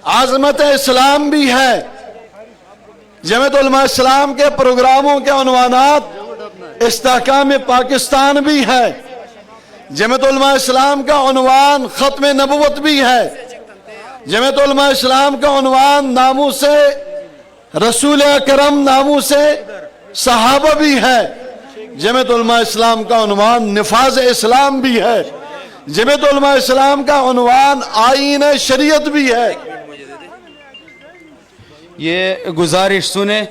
عظمت اسلام بھی ہے، جمعیت علماء اسلام کے پروگراموں کے عنوانات استحکام پاکستان بھی ہے، جمعیت علماء اسلام کا عنوان ختم نبوت بھی ہے، جمعیت علماء اسلام کا عنوان ناموس رسول اکرم ناموس صحابہ بھی ہے، جمعیت علماء اسلام کا عنوان نفاذ اسلام بھی ہے، جمعیت علماء اسلام کا عنوان آئین شریعت بھی ہے۔ یہ گزارش سنیں،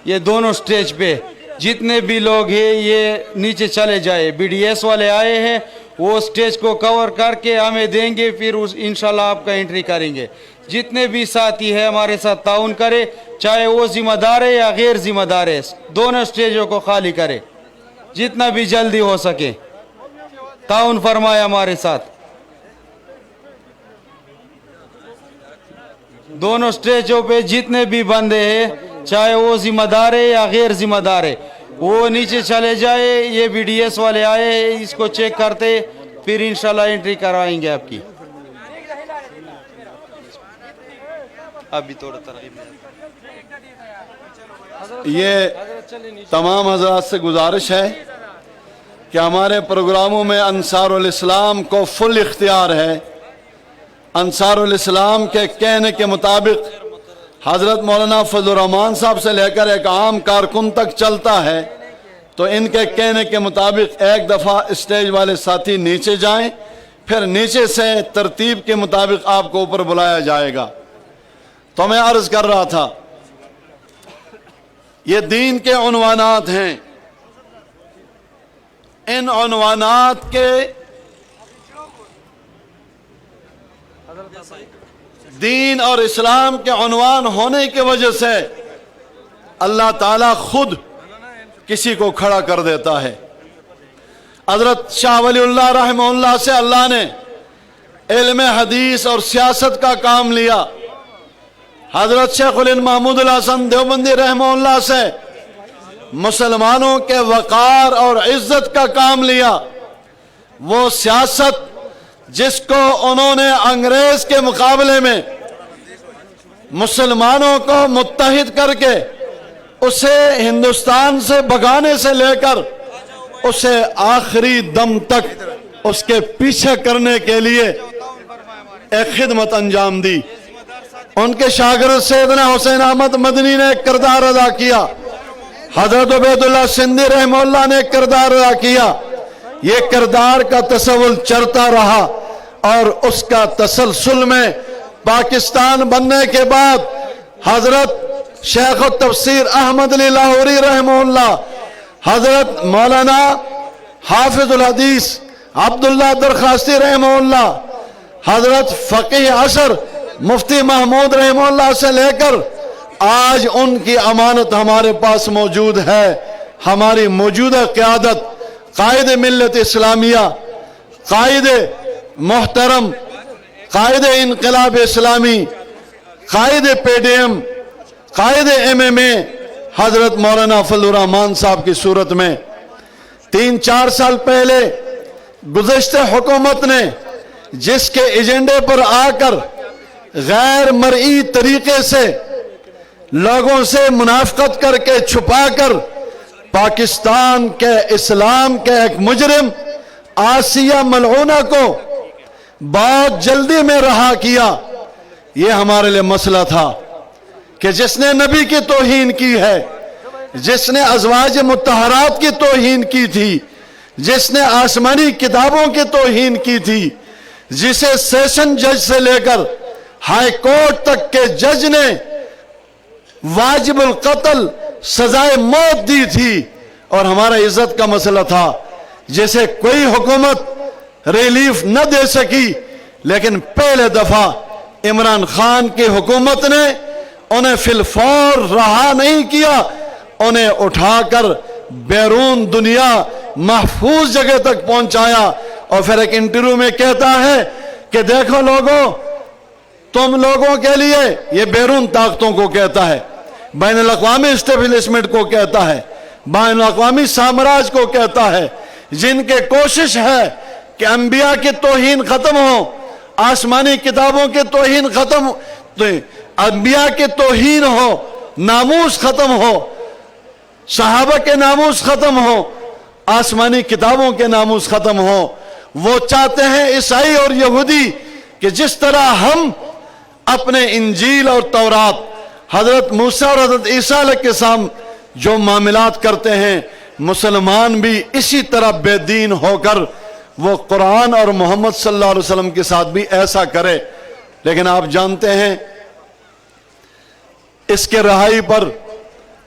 یہ دونوں سٹیج پہ جتنے بھی لوگ ہیں یہ نیچے چلے جائے، بی ڈی ایس والے آئے ہیں وہ سٹیج کو کور کر کے ہمیں دیں گے، پھر انشاءاللہ آپ کا انٹری کریں گے۔ جتنے بھی ساتھی ہیں ہمارے ساتھ تعاون کرے، چاہے وہ ذمہ دار ہے یا غیر ذمہ دار ہے، دونوں سٹیجوں کو خالی کرے جتنا بھی جلدی ہو سکے، تعاون فرمائے ہمارے ساتھ۔ دونوں سٹیجوں پہ جتنے بھی بندے ہیں چاہے وہ ذمہ دار ہے یا غیر ذمہ دار ہے وہ نیچے چلے جائے، یہ بی ڈی ایس والے آئے ہیں اس کو چیک کرتے پھر انشاءاللہ انٹری کروائیں گے آپ کی۔ ابھی تھوڑا ترغیب یہ تمام حضرات سے گزارش ہے کہ ہمارے پروگراموں میں انصار الاسلام کو فل اختیار ہے۔ انصار الاسلام کے کہنے کے مطابق حضرت مولانا فضل الرحمان صاحب سے لے کر ایک عام کارکن تک چلتا ہے، تو ان کے کہنے کے مطابق ایک دفعہ اسٹیج والے ساتھی نیچے جائیں، پھر نیچے سے ترتیب کے مطابق آپ کو اوپر بلایا جائے گا۔ تو میں عرض کر رہا تھا یہ دین کے عنوانات ہیں، ان عنوانات کے دین اور اسلام کے عنوان ہونے کی وجہ سے اللہ تعالیٰ خود کسی کو کھڑا کر دیتا ہے۔ حضرت شاہ ولی اللہ رحمہ اللہ سے اللہ نے علم حدیث اور سیاست کا کام لیا، حضرت شیخ الہند محمود الحسن دیوبندی رحمہ اللہ سے مسلمانوں کے وقار اور عزت کا کام لیا۔ وہ سیاست جس کو انہوں نے انگریز کے مقابلے میں مسلمانوں کو متحد کر کے اسے ہندوستان سے بھگانے سے لے کر اسے آخری دم تک اس کے پیچھے کرنے کے لیے ایک خدمت انجام دی۔ ان کے شاگرد سیدنا حسین احمد مدنی نے ایک کردار ادا کیا، حضرت عبید اللہ سندھی رحمہ اللہ نے ایک کردار ادا کیا۔ یہ کردار کا تسلسل چلتا رہا اور اس کا تسلسل میں پاکستان بننے کے بعد حضرت شیخ التفسیر احمد علی لاہوری رحمہ اللہ، حضرت مولانا حافظ الحدیث عبداللہ درخواستی رحمہ اللہ، حضرت فقیہ عصر مفتی محمود رحمہ اللہ سے لے کر آج ان کی امانت ہمارے پاس موجود ہے۔ ہماری موجودہ قیادت قائد ملت اسلامیہ، قائد محترم، قائد انقلاب اسلامی، قائد پی ڈی ایم، قائد ایم ایم اے حضرت مولانا فضل الرحمان صاحب کی صورت میں 3-4 سال پہلے گزشتہ حکومت نے جس کے ایجنڈے پر آ کر غیر مرئی طریقے سے لوگوں سے منافقت کر کے چھپا کر پاکستان کے اسلام کے ایک مجرم آسیہ ملعونہ کو بہت جلدی میں رہا کیا، یہ ہمارے لیے مسئلہ تھا کہ جس نے نبی کی توہین کی ہے، جس نے ازواج مطہرات کی توہین کی تھی، جس نے آسمانی کتابوں کی توہین کی تھی، جسے سیشن جج سے لے کر ہائی کورٹ تک کے جج نے واجب القتل سزائے موت دی تھی، اور ہمارا عزت کا مسئلہ تھا جسے کوئی حکومت ریلیف نہ دے سکی، لیکن پہلے دفعہ عمران خان کی حکومت نے انہیں فی الفور رہا نہیں کیا، انہیں اٹھا کر بیرون دنیا محفوظ جگہ تک پہنچایا، اور پھر ایک انٹرویو میں کہتا ہے کہ دیکھو لوگوں، تم لوگوں کے لیے، یہ بیرون طاقتوں کو کہتا ہے، بین الاقوامی اسٹیبلشمنٹ کو کہتا ہے، بین الاقوامی سامراج کو کہتا ہے، جن کے کوشش ہے کہ انبیاء کی توہین ختم ہو، آسمانی کتابوں کی توہین ختم، तो अंबिया के तौहीन हो, नामूस खत्म हो, सहाबा के नामूस खत्म हो, आसमानी किताबों के नामूस खत्म हो। वो चाहते हैं ईसाई और यहूदी कि जिस तरह हम अपने इंजील और तौरात हजरत मूसा और हजरत ईसा अलैहिस्सलाम जो मामलात करते हैं, मुसलमान भी इसी तरह बेदीन होकर वो कुरान और मोहम्मद सल्लल्लाहु अलैहि वसल्लम के साथ भी ऐसा करे। लेकिन आप जानते हैं इसके रहाई पर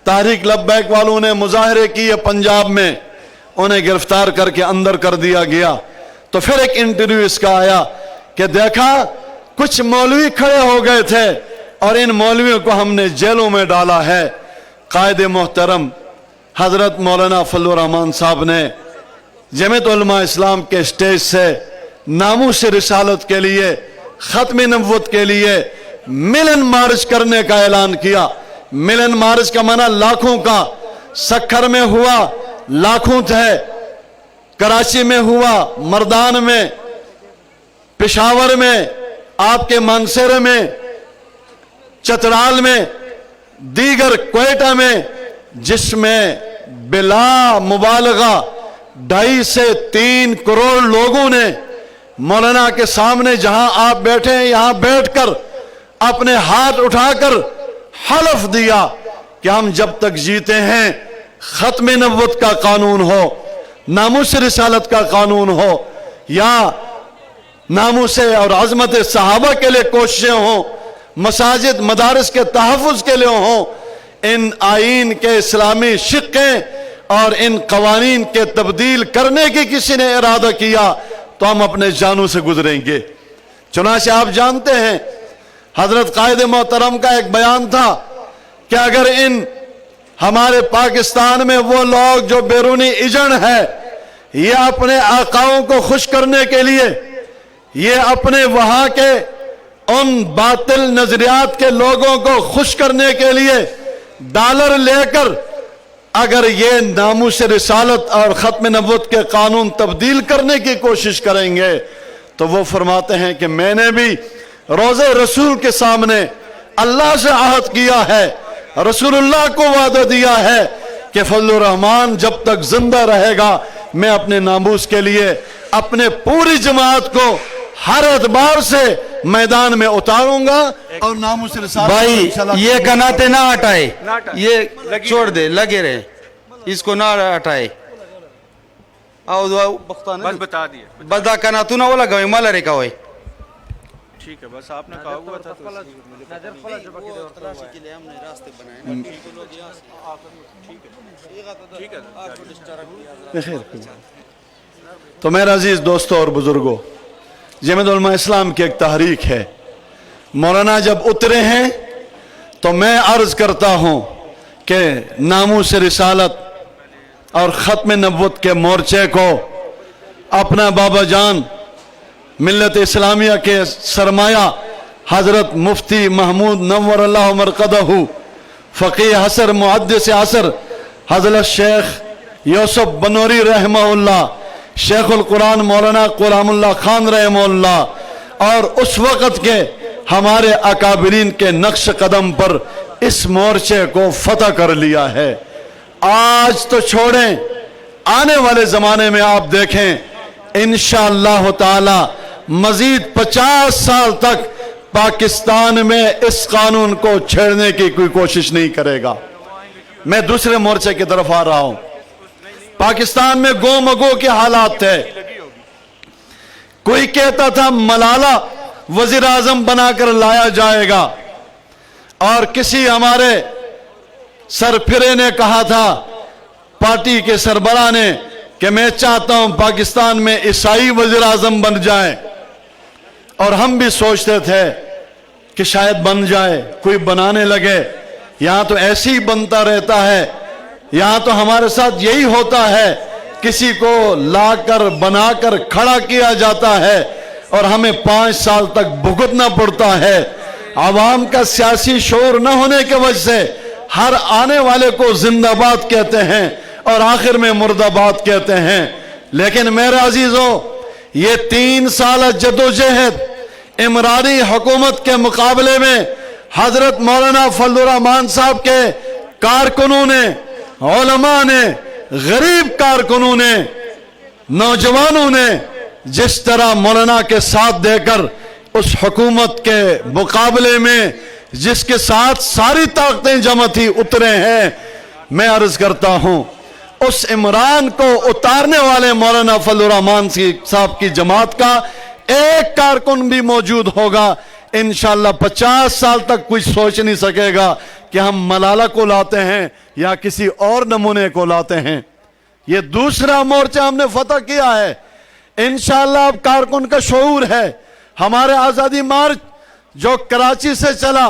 तहरीक लब्बैक वालों ने मुजाहरे किए पंजाब में, उन्हें गिरफ्तार करके अंदर कर दिया गया। तो फिर एक इंटरव्यू इसका आया कि देखा कुछ मौलवी खड़े हो गए थे और इन मौलवियों को हमने जेलों में डाला है। कायदे मोहतरम हजरत मौलाना फजलुर रहमान साहब ने जमीयत उलमा इस्लाम के स्टेज से नामूस रिसालत के लिए, खत्म नबुव्वत के लिए मिलन मार्च करने का ऐलान किया। मिलन मार्च का माना लाखों का, सक्खर में हुआ लाखों थे, कराची में हुआ, मर्दान में, पेशावर में, आपके मानसेरे में, चतराल में, दीगर क्वेटा में, जिसमें बिला मुबालगा 2.5 से 3 करोड़ लोगों ने मौलाना के सामने जहां आप बैठे हैं यहां बैठकर अपने हाथ उठाकर हलफ दिया कि हम जब तक जीते हैं खत्म नबुव्वत का कानून हो, नामूस रिसालत का कानून हो, या नामूस और अजमत सहाबा के लिए कोशिशें हों, मसाजिद मदारिस के तहफ़्फ़ुज़ के लिए हों, इन आईन के इस्लामी शिक्के और इन कवानीन के तब्दील करने की किसी ने इरादा किया तो हम अपने जानों से गुजरेंगे। चुनांचे आप जानते हैं हजरत कायदे मोहतरम का एक बयान था कि अगर इन हमारे पाकिस्तान में वो लोग जो बैरूनी एजेंट है, ये अपने आकाओं को खुश करने के लिए, ये अपने वहां के उन बातिल नजरियात के लोगों को खुश करने के लिए डॉलर लेकर अगर ये नामूस रिसालत और खत्म नबुव्वत के कानून तब्दील करने की कोशिश करेंगे तो वो फरमाते हैं कि मैंने भी रोज़े रसूल के सामने अल्लाह से आहद किया है, रसूलुल्लाह को वादा दिया है कि फजलुर रहमान जब तक जिंदा रहेगा मैं अपने नामूस के लिए अपने पूरी जमात को हर एतबार से मैदान में उतारूंगा और नामूस रिसालत भाई ये कनाते ना हटाए, ये छोड़ दे, लगे रहे, इसको ना हटाए। आओ बस बता दिए, बदा कना तू ना वो लगा माला रे का होए। ठीक है, बस आपने कहा हुआ था तो तो मेरे अजीज दोस्तों और बुजुर्गों, जमीयत उलमा इस्लाम की एक तहरीक है। मौलाना जब उतरे हैं तो मैं अर्ज करता हूं कि नामूस रिसालत और खत्म नबुव्वत के मोर्चे को अपना बाबा जान मिल्लत इस्लामिया के सरमाया हजरत मुफ्ती महमूद नव्वर अल्लाह मरकदहू फ़क़ीह असर मुहद्दिस असर हजरत शेख यूसुफ बनोरी रहमहुल्लाह, शेखुल कुरान मौलाना गुलामुल्लाह खान रहमहुल्लाह और उस वक़्त के हमारे अकाबिरीन के नक्श कदम पर इस मोर्चे को फतह कर लिया है। आज तो छोड़ें, आने वाले ज़माने में आप देखें इंशाअल्लाह ताला मजीद 50 साल तक पाकिस्तान में इस कानून को छेड़ने की कोई कोशिश नहीं करेगा। मैं दूसरे मोर्चे की तरफ आ रहा हूं। पाकिस्तान में गो मगो के हालात थे। कोई कहता था मलाला वजीर आजम बनाकर लाया जाएगा और किसी हमारे सरफिरे ने कहा था, पार्टी के सरबराह ने, कि मैं चाहता हूं पाकिस्तान में ईसाई वजीर आजम बन जाए। और हम भी सोचते थे कि शायद बन जाए, कोई बनाने लगे। यहां तो ऐसे ही बनता रहता है, यहां तो हमारे साथ यही होता है, किसी को लाकर बनाकर खड़ा किया जाता है और हमें 5 साल तक भुगतना पड़ता है। आवाम का सियासी शऊर न होने की वजह से हर आने वाले को जिंदाबाद कहते हैं और आखिर में मुर्दाबाद कहते हैं। लेकिन मेरे अजीजों, ये 3 साल जदोजहद इमरानी हुकूमत के मुकाबले में हजरत मौलाना फजलुर रहमान साहब के कारकुनों ने, उलमा ने, गरीब कारकुनों ने, नौजवानों ने जिस तरह मौलाना के साथ देकर उस हुकूमत के मुकाबले में जिसके साथ सारी ताकतें जमा थी उतरे हैं, मैं अर्ज करता हूं उस इमरान को उतारने वाले मौलाना फजलुर रहमान साहब की जमात का एक कारकुन भी मौजूद होगा, इंशाअल्लाह 50 साल तक कोई सोच नहीं सकेगा कि हम मलाला को लाते हैं या किसी और नमूने को लाते हैं। ये दूसरा मोर्चा हमने फतह किया है। इंशाअल्लाह अब कारकुन का शऊर है। हमारे आज़ादी मार्च जो कराची से चला,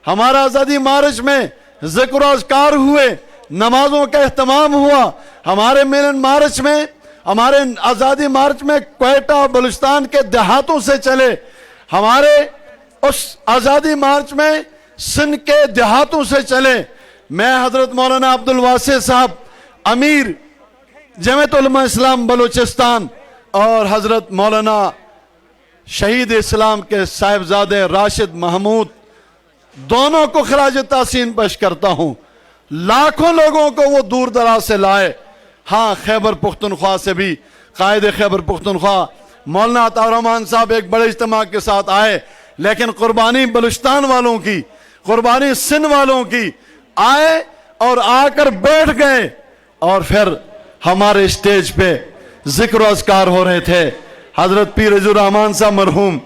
हमारा आज़ादी मार्च में ज़िक्र अज़कार हुए, नमाजों का एहतमाम हुआ। हमारे मिलन मार्च में, हमारे आज़ादी मार्च में क्वेटा बलूचिस्तान के देहातों से चले। हमारे उस आज़ादी मार्च में सिंध के देहातों से चले। मैं हजरत मौलाना अब्दुल वासी साहब अमीर जमीयत उलमा इस्लाम बलूचिस्तान और हजरत मौलाना शहीद इस्लाम के साहिबजादे राशिद महमूद दोनों को खराज तहसीन पेश करता हूं। लाखों लोगों को वो दूर दराज से लाए। हाँ, खैबर पुख्तनख्वा से भी कायदे खैबर पुख्तनख्वा मौलाना अताउर रहमान साहब एक बड़े इज्तिमा के साथ आए, लेकिन कुर्बानी बलूचिस्तान वालों की, कुर्बानी सिंध वालों की आए और आकर बैठ गए। और फिर हमारे स्टेज पे जिक्र अज़कार हो रहे थे। हजरत पीर रज़ीउर रहमान साहब मरहूम,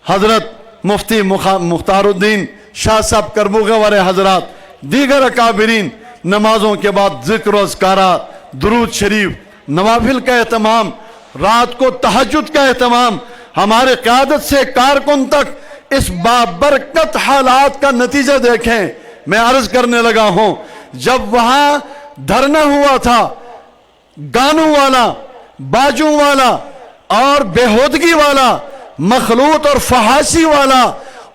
हजरत मुफ्ती मुख्तारुद्दीन शाह साहब करबूगे वाले हजरात, दीगर अकाबिरीन नमाजों के बाद जिक्र अज़कारा, दुरूद शरीफ, नवाफिल का एहतमाम, रात को तहज्जुद का एहतमाम, हमारे क़यादत से कारकुन तक इस बाबरकत हालात का नतीजा देखें। मैं अर्ज करने लगा हूं, जब वहां धरना हुआ था, गानों वाला, बाजू वाला और बेहूदगी वाला, मखलूत और फहाशी वाला,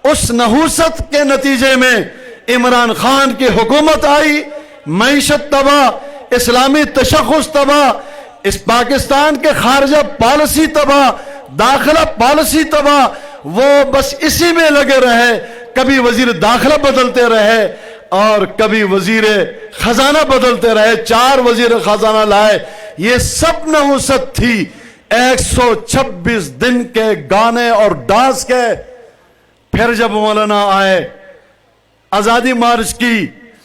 उस नहूसत के नतीजे में इमरान खान की हुकूमत आई, मईशत तबाह, इस्लामी तशख़्ख़ुस तबाह, इस पाकिस्तान के खारजा पॉलिसी तबाह, दाखिला पॉलिसी तबाह। वो बस इसी में लगे रहे, कभी वजीर दाखिला बदलते रहे और कभी वजीर खजाना बदलते रहे, 4 वजीर खजाना लाए। ये सब नहुसत थी 126 दिन के गाने और डांस के। फिर जब मौलाना आए, आजादी मार्च की,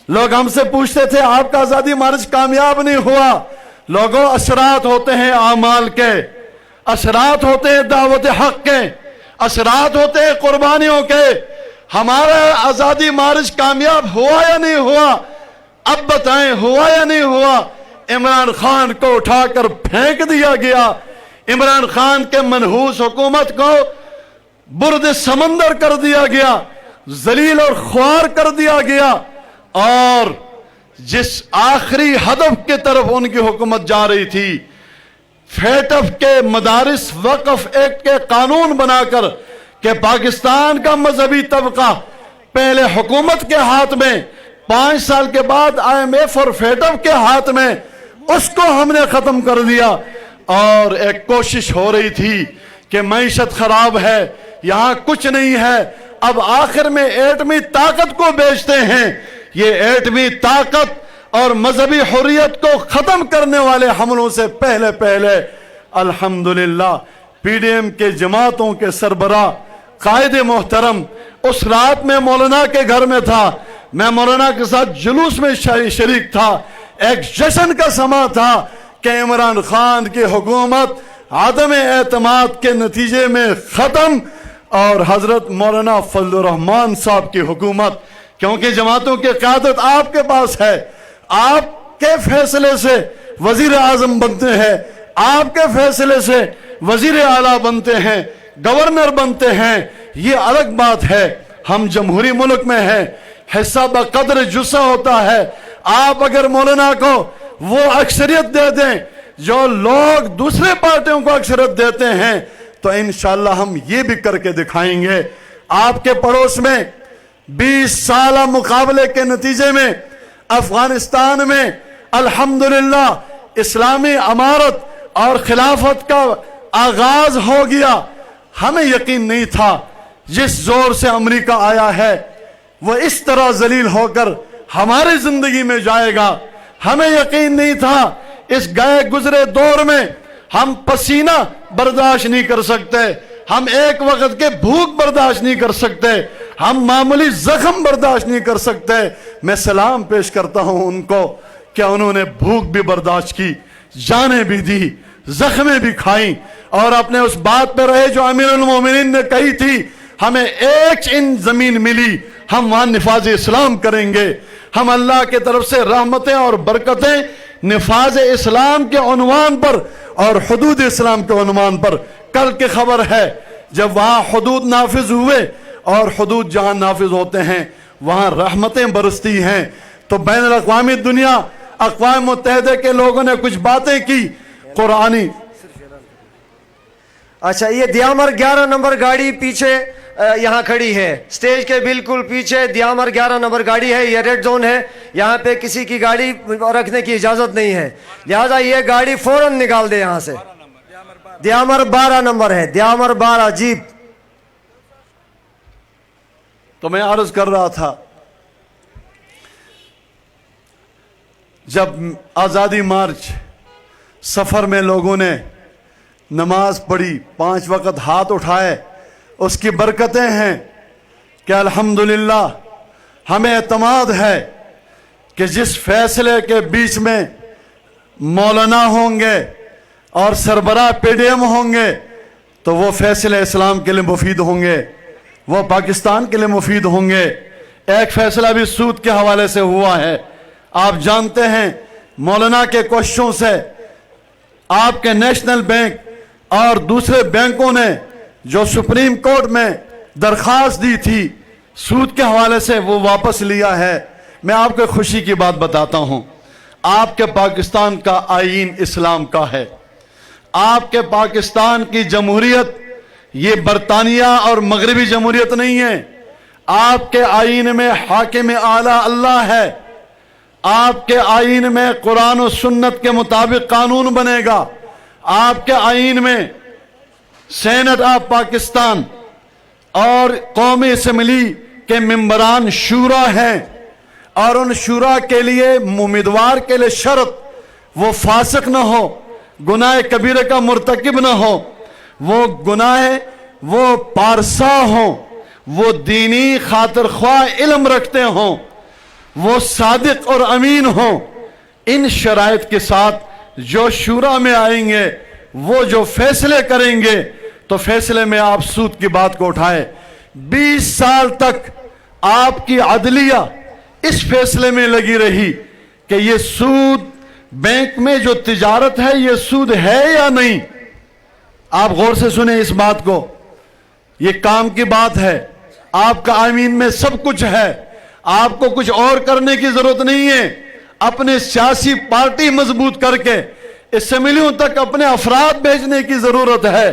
लोग हमसे पूछते थे आपका आजादी मार्च कामयाब नहीं हुआ। लोगों, असरात होते हैं आमाल के, असरात होते हैं दावत हक के, असरात होते हैं कुर्बानियों के। हमारा आजादी मार्च कामयाब हुआ या नहीं हुआ? अब बताएं, हुआ या नहीं हुआ? इमरान खान को उठाकर फेंक दिया गया। इमरान खान के मनहूस हुकूमत को बुर्द समंदर कर दिया गया, जलील और ख्वार कर दिया गया। और जिस आखिरी हदफ की तरफ उनकी हुकूमत जा रही थी, फेटफ के मदारिस वक्फ एक्ट के कानून बनाकर कि पाकिस्तान का मजहबी तबका पहले हुकूमत के हाथ में, 5 साल के बाद IMF और फेटफ के हाथ में, उसको हमने खत्म कर दिया। और एक कोशिश हो रही थी कि मईशत खराब है, यहां कुछ नहीं है, अब आखिर में एटमी ताकत को बेचते हैं। ये एटमी ताकत और मजहबी हुर्रियत को खत्म करने वाले हमलों से पहले पहले अल्हम्दुलिल्लाह PDM के जमातों के सरबरा कायदे मोहतरम उस रात में मौलाना के घर में था। मैं मौलाना के साथ जुलूस में शरीक था। एक जश्न का समा था कि इमरान खान की हुकूमत आदम एतमाद के नतीजे में खत्म और हजरत मौलाना फजलुर रहमान साहब की हुकूमत, क्योंकि जमातों की क़यादत आपके पास है, आपके फैसले से वजीर आजम बनते हैं, आपके फैसले से वजीर आला बनते हैं, गवर्नर बनते हैं। ये अलग बात है, हम जमहूरी मुल्क में हैं, हिस्सा बकदर जुस्सा होता है। आप अगर मौलाना को वो अक्सरियत दे दें जो लोग दूसरे पार्टियों को अक्सरियत देते हैं, तो इंशाअल्लाह हम ये भी करके दिखाएंगे। आपके पड़ोस में 20 साल मुकाबले के नतीजे में अफगानिस्तान में अल्हम्दुलिल्लाह इस्लामी अमारत और खिलाफत का आगाज हो गया। हमें यकीन नहीं था जिस जोर से अमेरिका आया है वो इस तरह जलील होकर हमारी जिंदगी में जाएगा। हमें यकीन नहीं था इस गए गुजरे दौर में हम पसीना बर्दाश्त नहीं कर सकते, हम एक वक्त के भूख बर्दाश्त नहीं कर सकते, हम मामूली जख्म बर्दाश्त नहीं कर सकते। मैं सलाम पेश करता हूं उनको कि उन्होंने भूख भी बर्दाश्त की, जाने भी दी, जख्में भी खाई और अपने उस बात पे रहे जो अमीरुल मोमिनीन ने कही थी, हमें 1 इंच जमीन मिली हम वहां निफाज इस्लाम करेंगे। हम अल्लाह के तरफ से रहमतें और बरकतें निफाज इस्लाम के उन्वान पर और हुदूद इस्लाम के उन्वान पर। कल की खबर है जब वहां हुदूद नाफिज हुए और हुदूद जहां नाफिज होते हैं वहां रहमतें बरसती हैं। तो बैन अल-अक़वामी दुनिया, अक़वाम मुत्तहिदा के लोगों ने कुछ बातें की कुरानी। अच्छा, ये दियामर 11 नंबर गाड़ी पीछे यहाँ खड़ी है, स्टेज के बिल्कुल पीछे दियामर 11 नंबर गाड़ी है। ये रेड जोन है, यहाँ पे किसी की गाड़ी रखने की इजाजत नहीं है, लिहाजा ये गाड़ी फौरन निकाल दे यहाँ से। दियामर 12 नंबर है, दियामर 12 जीप। तो मैं अर्ज कर रहा था जब आजादी मार्च सफर में लोगों ने नमाज पढ़ी, 5 वक्त हाथ उठाए, उसकी बरकतें हैं कि अल्हम्दुलिल्लाह हमें एतमाद है कि जिस फैसले के बीच में मौलाना होंगे और सरबराह पीडीएम होंगे तो वो फैसले इस्लाम के लिए मुफीद होंगे, वो पाकिस्तान के लिए मुफीद होंगे। एक फैसला भी सूद के हवाले से हुआ है। आप जानते हैं मौलाना के कोशिशों से आपके नेशनल बैंक और दूसरे बैंकों ने जो सुप्रीम कोर्ट में दरखास्त दी थी सूद के हवाले से वो वापस लिया है। मैं आपको खुशी की बात बताता हूं, आपके पाकिस्तान का आईन इस्लाम का है। आपके पाकिस्तान की जमहूरियत ये बरतानिया और मगरबी जमहूरियत नहीं है। आपके आईन में हाकिम आला अल्लाह है। आपके आईन में कुरान और सुन्नत के मुताबिक कानून बनेगा। आपके आईन में सेनेट ऑफ पाकिस्तान और कौमी असम्बली के मेंबरान शूरा हैं और उन शूरा के लिए उम्मीदवार के लिए शर्त वो फासिक न हो, गुनाह कबीरे का मुर्तकिब न हो, वो गुनाह वो पारसा हो, वो दीनी खातिर ख्वाह इल्म रखते हों, वो सादिक और अमीन हो। इन शराइत के साथ जो शूरा में आएंगे वो जो फैसले करेंगे तो फैसले में आप सूद की बात को उठाए। 20 साल तक आपकी अदलिया इस फैसले में लगी रही कि ये सूद बैंक में जो तिजारत है ये सूद है या नहीं। आप गौर से सुने इस बात को, ये काम की बात है। आपका आमीन में सब कुछ है, आपको कुछ और करने की जरूरत नहीं है। अपने सियासी पार्टी मजबूत करके असेंबलियों तक अपने अफराद भेजने की जरूरत है।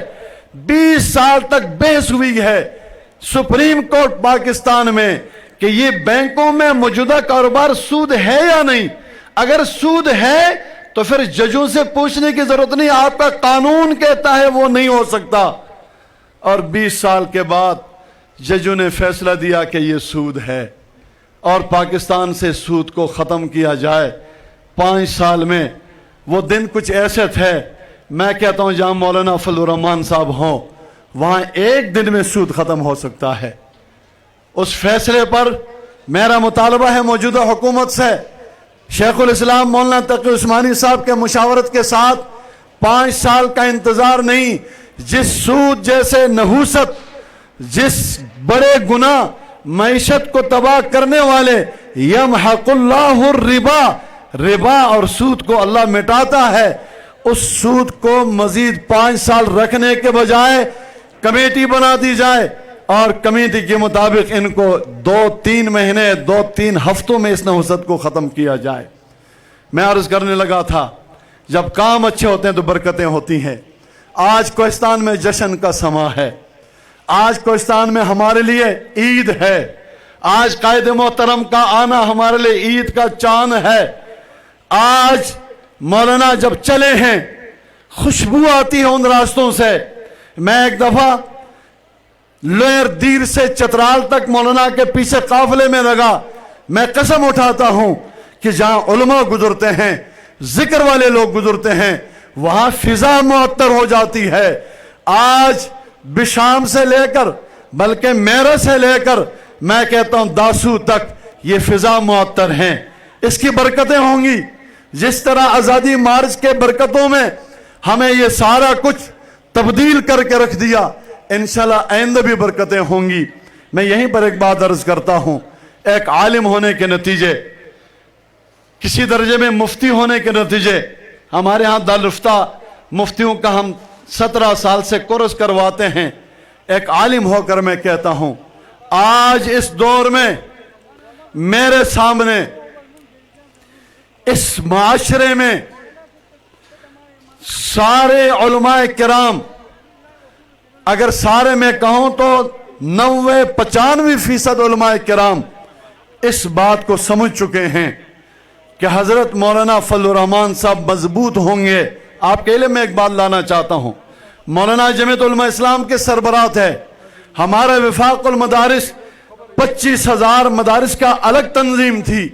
20 साल तक बहस हुई है सुप्रीम कोर्ट पाकिस्तान में कि ये बैंकों में मौजूदा कारोबार सूद है या नहीं। अगर सूद है तो फिर जजों से पूछने की जरूरत नहीं, आपका कानून कहता है वो नहीं हो सकता। और 20 साल के बाद जजों ने फैसला दिया कि ये सूद है और पाकिस्तान से सूद को खत्म किया जाए। 5 साल में वो दिन कुछ ऐसे थे, मैं कहता हूं जहां मौलाना फजलुर रहमान साहब हों वहां एक दिन में सूद खत्म हो सकता है। उस फैसले पर मेरा मुतालबा है मौजूदा हुकूमत से, शेखुल इस्लाम मौलाना तकी उस्मानी साहब के मुशावरत के साथ 5 साल का इंतजार नहीं। जिस सूद जैसे नहूसत, जिस बड़े गुनाह मईशत को तबाह करने वाले यमहकुल्लाहु रिबा, रिबा और सूद को अल्लाह मिटाता है, उस सूद को मजीद 5 साल रखने के बजाय कमेटी बना दी जाए और कमेटी के मुताबिक इनको 2-3 महीने 2-3 हफ्तों में इस नहुसत को ख़त्म किया जाए। मैं अर्ज करने लगा था जब काम अच्छे होते हैं तो बरकतें होती हैं। आज कोहिस्तान में जश्न का समा है, आज कोहिस्तान में हमारे लिए ईद है, आज कायद मोहतरम का आना हमारे लिए ईद का चांद है। आज मौलाना जब चले हैं खुशबू आती है उन रास्तों से। मैं एक दफा लोयर दीर से चतराल तक मौलाना के पीछे काफिले में लगा। मैं कसम उठाता हूं कि जहां उलमा गुजरते हैं, जिक्र वाले लोग गुजरते हैं, वहां फिजा मुअत्तर हो जाती है। आज बिशाम से लेकर बल्कि मेरे से लेकर मैं कहता हूं दासू तक ये फिजा मुअत्तर हैं। इसकी बरकतें होंगी। जिस तरह आजादी मार्च के बरकतों में हमें ये सारा कुछ तब्दील करके रख दिया, इंशाल्लाह आइंदा भी बरकतें होंगी। मैं यहीं पर एक बात अर्ज करता हूं, एक आलिम होने के नतीजे, किसी दर्जे में मुफ्ती होने के नतीजे, हमारे यहां दारुफ्ता मुफ्तियों का हम 17 साल से कोर्स करवाते हैं। एक आलिम होकर मैं कहता हूं, आज इस दौर में मेरे सामने इस माशरे में सारे उलमाए किराम, अगर सारे मैं कहूं तो 90-95% उलमाए किराम इस बात को समझ चुके हैं कि हजरत मौलाना फजलुर रहमान साहब मजबूत होंगे। आपके लिए मैं एक बात लाना चाहता हूं, मौलाना जमीयत उलमा इस्लाम के सरबराह है। हमारा विफाकुल मदारिस 25,000 मदारिस का अलग तंजीम थी।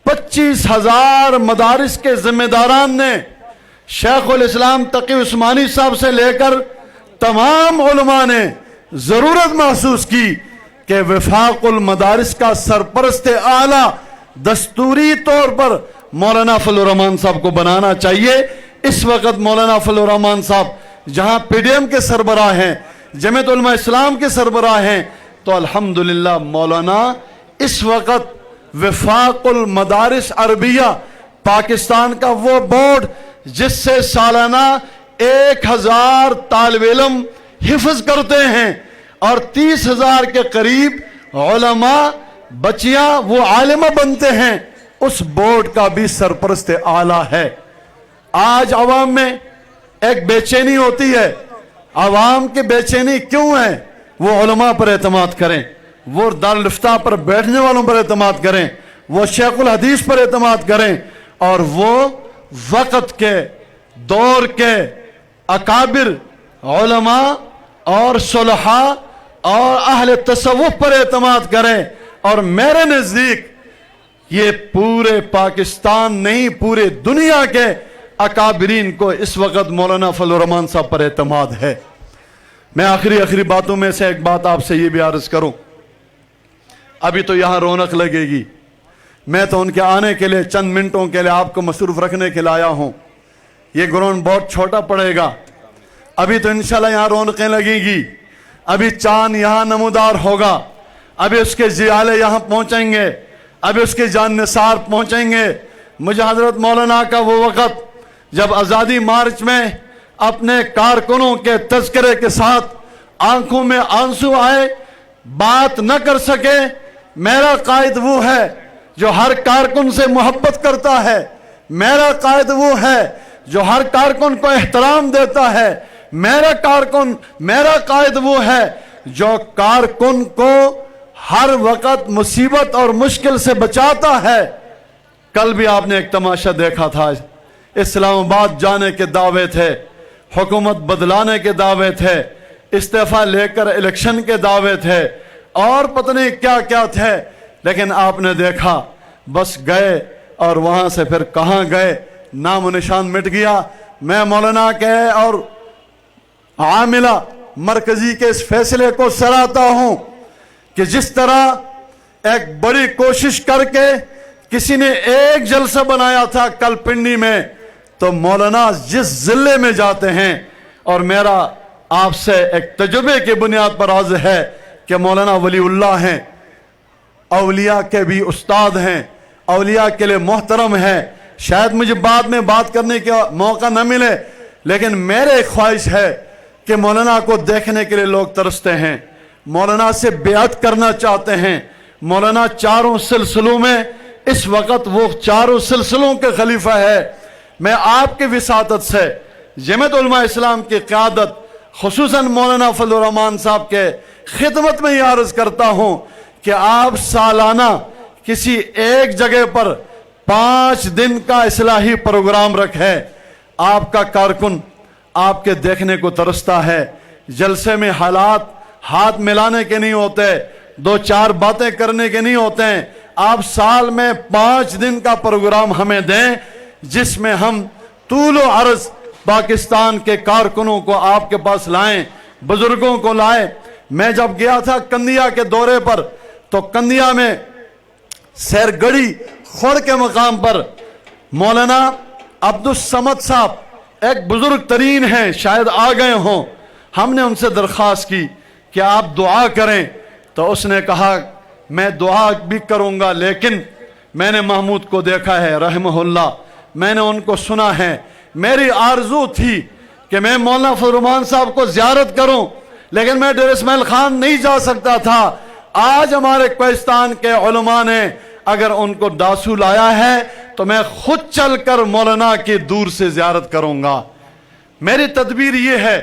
25,000 मदारिस के जिम्मेदारान ने शेखुल इस्लाम तकी उस्मानी साहब से लेकर तमाम उलमा ने जरूरत महसूस की कि विफाकुल मदारिस का सरपरस्त आला दस्तूरी तौर पर मौलाना फजलुर रहमान साहब को बनाना चाहिए। इस वक्त मौलाना फजलुर रहमान साहब जहां पीडीएम के सरबराह हैं, जमीयत उलमा इस्लाम के सरबराह हैं, तो अल्हम्दुलिल्लाह मौलाना इस वक्त विफाकुल मदारिस अरबिया पाकिस्तान का वो बोर्ड जिससे सालाना 1000 तालिब इल्म हिफ्ज करते हैं और 30,000 के करीब उलमा बच्चियां वो आलिमा बनते हैं, उस बोर्ड का भी सरपरस्त आला है। आज अवाम में एक बेचैनी होती है। अवाम की बेचैनी क्यों है? वो उलमा पर एतमाद करें, वो दारुल इफ्ता पर बैठने वालों पर एतमाद करें, वो शेखुल हदीस पर एतमाद करें और वो वक्त के दौर के अकाबिर उलमा और सुलहा और अहले तसव्वुफ पर एतमाद करें। और मेरे नजदीक ये पूरे पाकिस्तान नहीं, पूरे दुनिया के अकाबिरीन को इस वक्त मौलाना फजलुर रहमान साहब पर एतमाद है। मैं आखिरी बातों में से एक बात आपसे ये भी अर्ज करूं, अभी तो यहां रौनक लगेगी, मैं तो उनके आने के लिए चंद मिनटों के लिए आपको मसरूफ रखने के लिए आया हूं। ये ग्राउंड बहुत छोटा पड़ेगा, अभी तो इंशाल्लाह यहां रौनकें लगेगी, अभी चांद यहां नमूदार होगा, अभी उसके जियाले यहां पहुंचेंगे, अभी उसके जान निसार पहुंचेंगे। मुझे हजरत मौलाना का वो वक्त जब आज़ादी मार्च में अपने कारकुनों के तज़किरे के साथ आंखों में आंसू आए, बात न कर सके। मेरा कायद वो है जो हर कारकुन से मोहब्बत करता है, मेरा कायद वो है जो हर कारकुन को एहतराम देता है, मेरा कायद वो है जो कारकुन को हर वक्त मुसीबत और मुश्किल से बचाता है। कल भी आपने एक तमाशा देखा था, इस्लामाबाद जाने के दावे थे, हुकूमत बदलाने के दावे थे, इस्तीफा लेकर इलेक्शन के दावे थे और पता नहीं क्या क्या थे, लेकिन आपने देखा बस गए और वहां से फिर कहां गए, नाम निशान मिट गया। मैं मौलाना के और आमिला मरकजी के इस फैसले को सराहता हूं कि जिस तरह एक बड़ी कोशिश करके किसी ने एक जलसा बनाया था कल पिंडी में, तो मौलाना जिस जिले में जाते हैं, और मेरा आपसे एक तजुर्बे की बुनियाद पर अर्ज है कि मौलाना वलीउल्लाह हैं, औलिया के भी उस्ताद हैं, औलिया के लिए मोहतरम है। शायद मुझे बाद में बात करने का मौका न मिले, लेकिन मेरे ख्वाहिश है कि मौलाना को देखने के लिए लोग तरसते हैं, मौलाना से बेअत करना चाहते हैं। मौलाना चारों सिलसिलों में इस वक्त वो चारों सिलसिलों के खलीफा है। मैं आपके विसातत से जमीयत उलमा इस्लाम की क़यादत खुसूसन मौलाना फजलुर रहमान साहब के खिदमत में यह अर्ज करता हूं कि आप सालाना किसी एक जगह पर 5 दिन का इस्लाही प्रोग्राम रखें। आपका कारकुन आपके देखने को तरसता है। जलसे में हालात हाथ मिलाने के नहीं होते, 2-4 बातें करने के नहीं होते हैं। आप साल में 5 दिन का प्रोग्राम हमें दें जिसमें हम तूल व अर्ज पाकिस्तान के कारकुनों को आपके पास लाएं, बुजुर्गों को लाएं। मैं जब गया था कंदिया के दौरे पर, तो कंदिया में सैरगढ़ी खोड़ के मकाम पर मौलाना अब्दुल समद साहब एक बुजुर्ग तरीन हैं, शायद आ गए हों। हमने उनसे दरख्वास्त की कि आप दुआ करें, तो उसने कहा मैं दुआ भी करूंगा, लेकिन मैंने महमूद को देखा है रहमहुल्लाह, मैंने उनको सुना है। मेरी आरजू थी कि मैं मौलाना फजलुर साहब को ज़ियारत करूं, लेकिन मैं डेर इस्माइल खान नहीं जा सकता था। आज हमारे कोहिस्तान के उलमा ने अगर उनको दासू लाया है तो मैं खुद चलकर मौलाना की दूर से ज़ियारत करूंगा। मेरी तदबीर ये है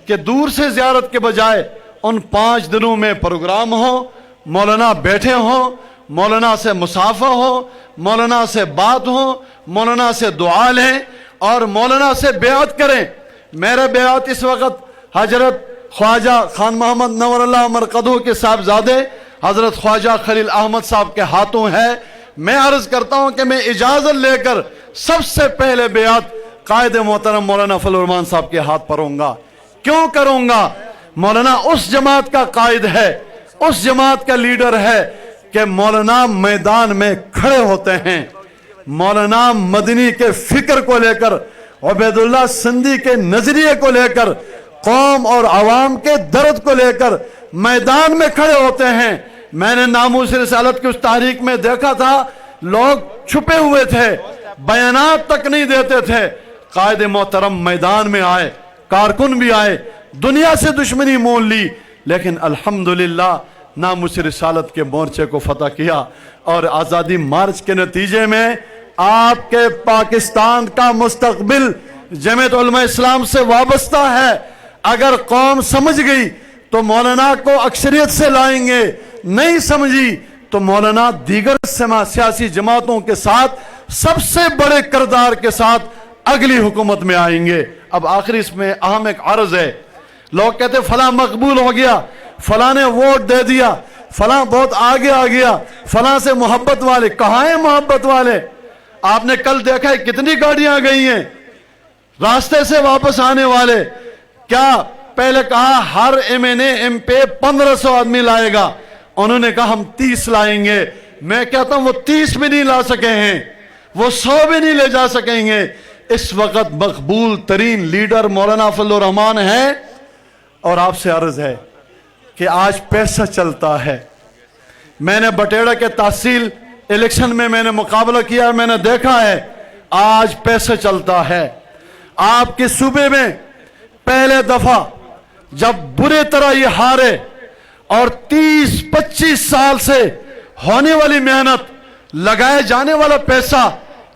कि दूर से ज़ियारत के बजाय उन 5 दिनों में प्रोग्राम हो, मौलाना बैठे हो, मौलाना से मुसाफा हो, मौलाना से बात हो, मौलाना से दुआ लें और मौलाना से बेअत करें। मेरे बेअत इस वक्त हजरत ख्वाजा खान मोहम्मद नवरुल्लाह मरकदू के साहबजादे हजरत ख्वाजा खलील अहमद साहब के हाथों है। मैं अर्ज करता हूं कि मैं इजाजत लेकर सबसे पहले बेअत कायद मोहतरम मौलाना फजलुर साहब के हाथ परूंगा। क्यों करूंगा? मौलाना उस जमात का कायद है, उस जमात का लीडर है कि मौलाना मैदान में खड़े होते हैं। मौलाना मदनी के फिक्र को लेकर, उबैदुल्लाह सिंधी के नजरिए को लेकर, कौम और आवाम के दर्द को लेकर मैदान में खड़े होते हैं। मैंने नामूस रिसालत की उस तारीख में देखा था, लोग छुपे हुए थे, बयानात तक नहीं देते थे। कायदे मोहतरम मैदान में आए, कारकुन भी आए, दुनिया से दुश्मनी मोल ली, लेकिन अल्हम्दुलिल्लाह नामूस रिसालत के मोर्चे को फतह किया और आज़ादी मार्च के नतीजे में आपके पाकिस्तान का मुस्तकबिल जमीयत उलमा इस्लाम से वाबस्ता है। अगर कौम समझ गई तो मौलाना को अक्सरियत से लाएंगे, नहीं समझी तो मौलाना दीगर सियासी जमातों के साथ सबसे बड़े किरदार के साथ अगली हुकूमत में आएंगे। अब आखिरी इसमें अहम एक अर्ज है। लोग कहते फला मकबूल हो गया, फला ने वोट दे दिया, फला बहुत आगे आ गया, फला से मोहब्बत वाले। कहाँ है मोहब्बत वाले? आपने कल देखा है कितनी गाड़ियां गई हैं रास्ते से वापस आने वाले। क्या पहले कहा हर MNA MP 1500 आदमी लाएगा, उन्होंने कहा हम 30 लाएंगे। मैं कहता हूं वो 30 भी नहीं ला सके हैं, वो 100 भी नहीं ले जा सकेंगे। इस वक्त मकबूल तरीन लीडर मौलाना फजलुर रहमान है और आपसे अर्ज है कि आज पैसा चलता है। मैंने बटेड़ा के तहसील इलेक्शन में मैंने मुकाबला किया, मैंने देखा है आज पैसा चलता है। आपके सूबे में पहले दफा जब बुरे तरह ये हारे और 30-25 साल से होने वाली मेहनत, लगाए जाने वाला पैसा,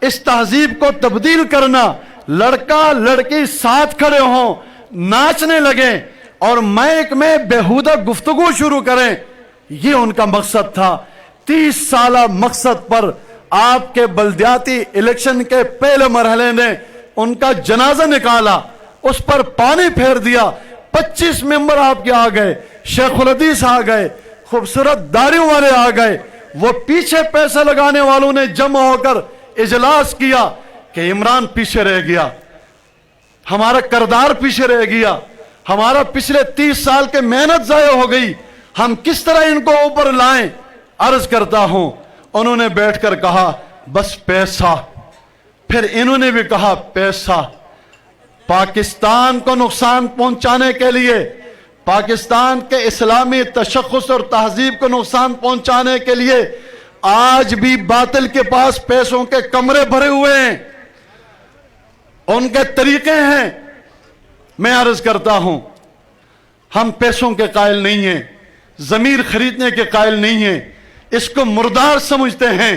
इस तहजीब को तब्दील करना, लड़का लड़की साथ खड़े हों, नाचने लगे और माइक में बेहुदा गुफ्तगू शुरू करें, ये उनका मकसद था। 30 साल मकसद पर आपके बल्दियाती इलेक्शन के पहले मरहले ने उनका जनाजा निकाला, उस पर पानी फेर दिया। 25 मेंबर आपके आ गए, शेखुल हदीस आ गए, खूबसूरत दाढ़ियों वाले आ गए। वो पीछे पैसा लगाने वालों ने जमा होकर इजलास किया कि इमरान पीछे रह गया, हमारा करदार पीछे रह गया, हमारा पिछले 30 साल के मेहनत जाया हो गई, हम किस तरह इनको ऊपर लाएं। अर्ज करता हूं, उन्होंने बैठकर कहा बस पैसा। फिर इन्होंने भी कहा पैसा। पाकिस्तान को नुकसान पहुंचाने के लिए, पाकिस्तान के इस्लामी तशख्खुस और तहजीब को नुकसान पहुंचाने के लिए आज भी बातिल के पास पैसों के कमरे भरे हुए हैं, उनके तरीके हैं। मैं अर्ज करता हूं, हम पैसों के कायल नहीं हैं, जमीर खरीदने के कायल नहीं हैं, इसको मुर्दार समझते हैं।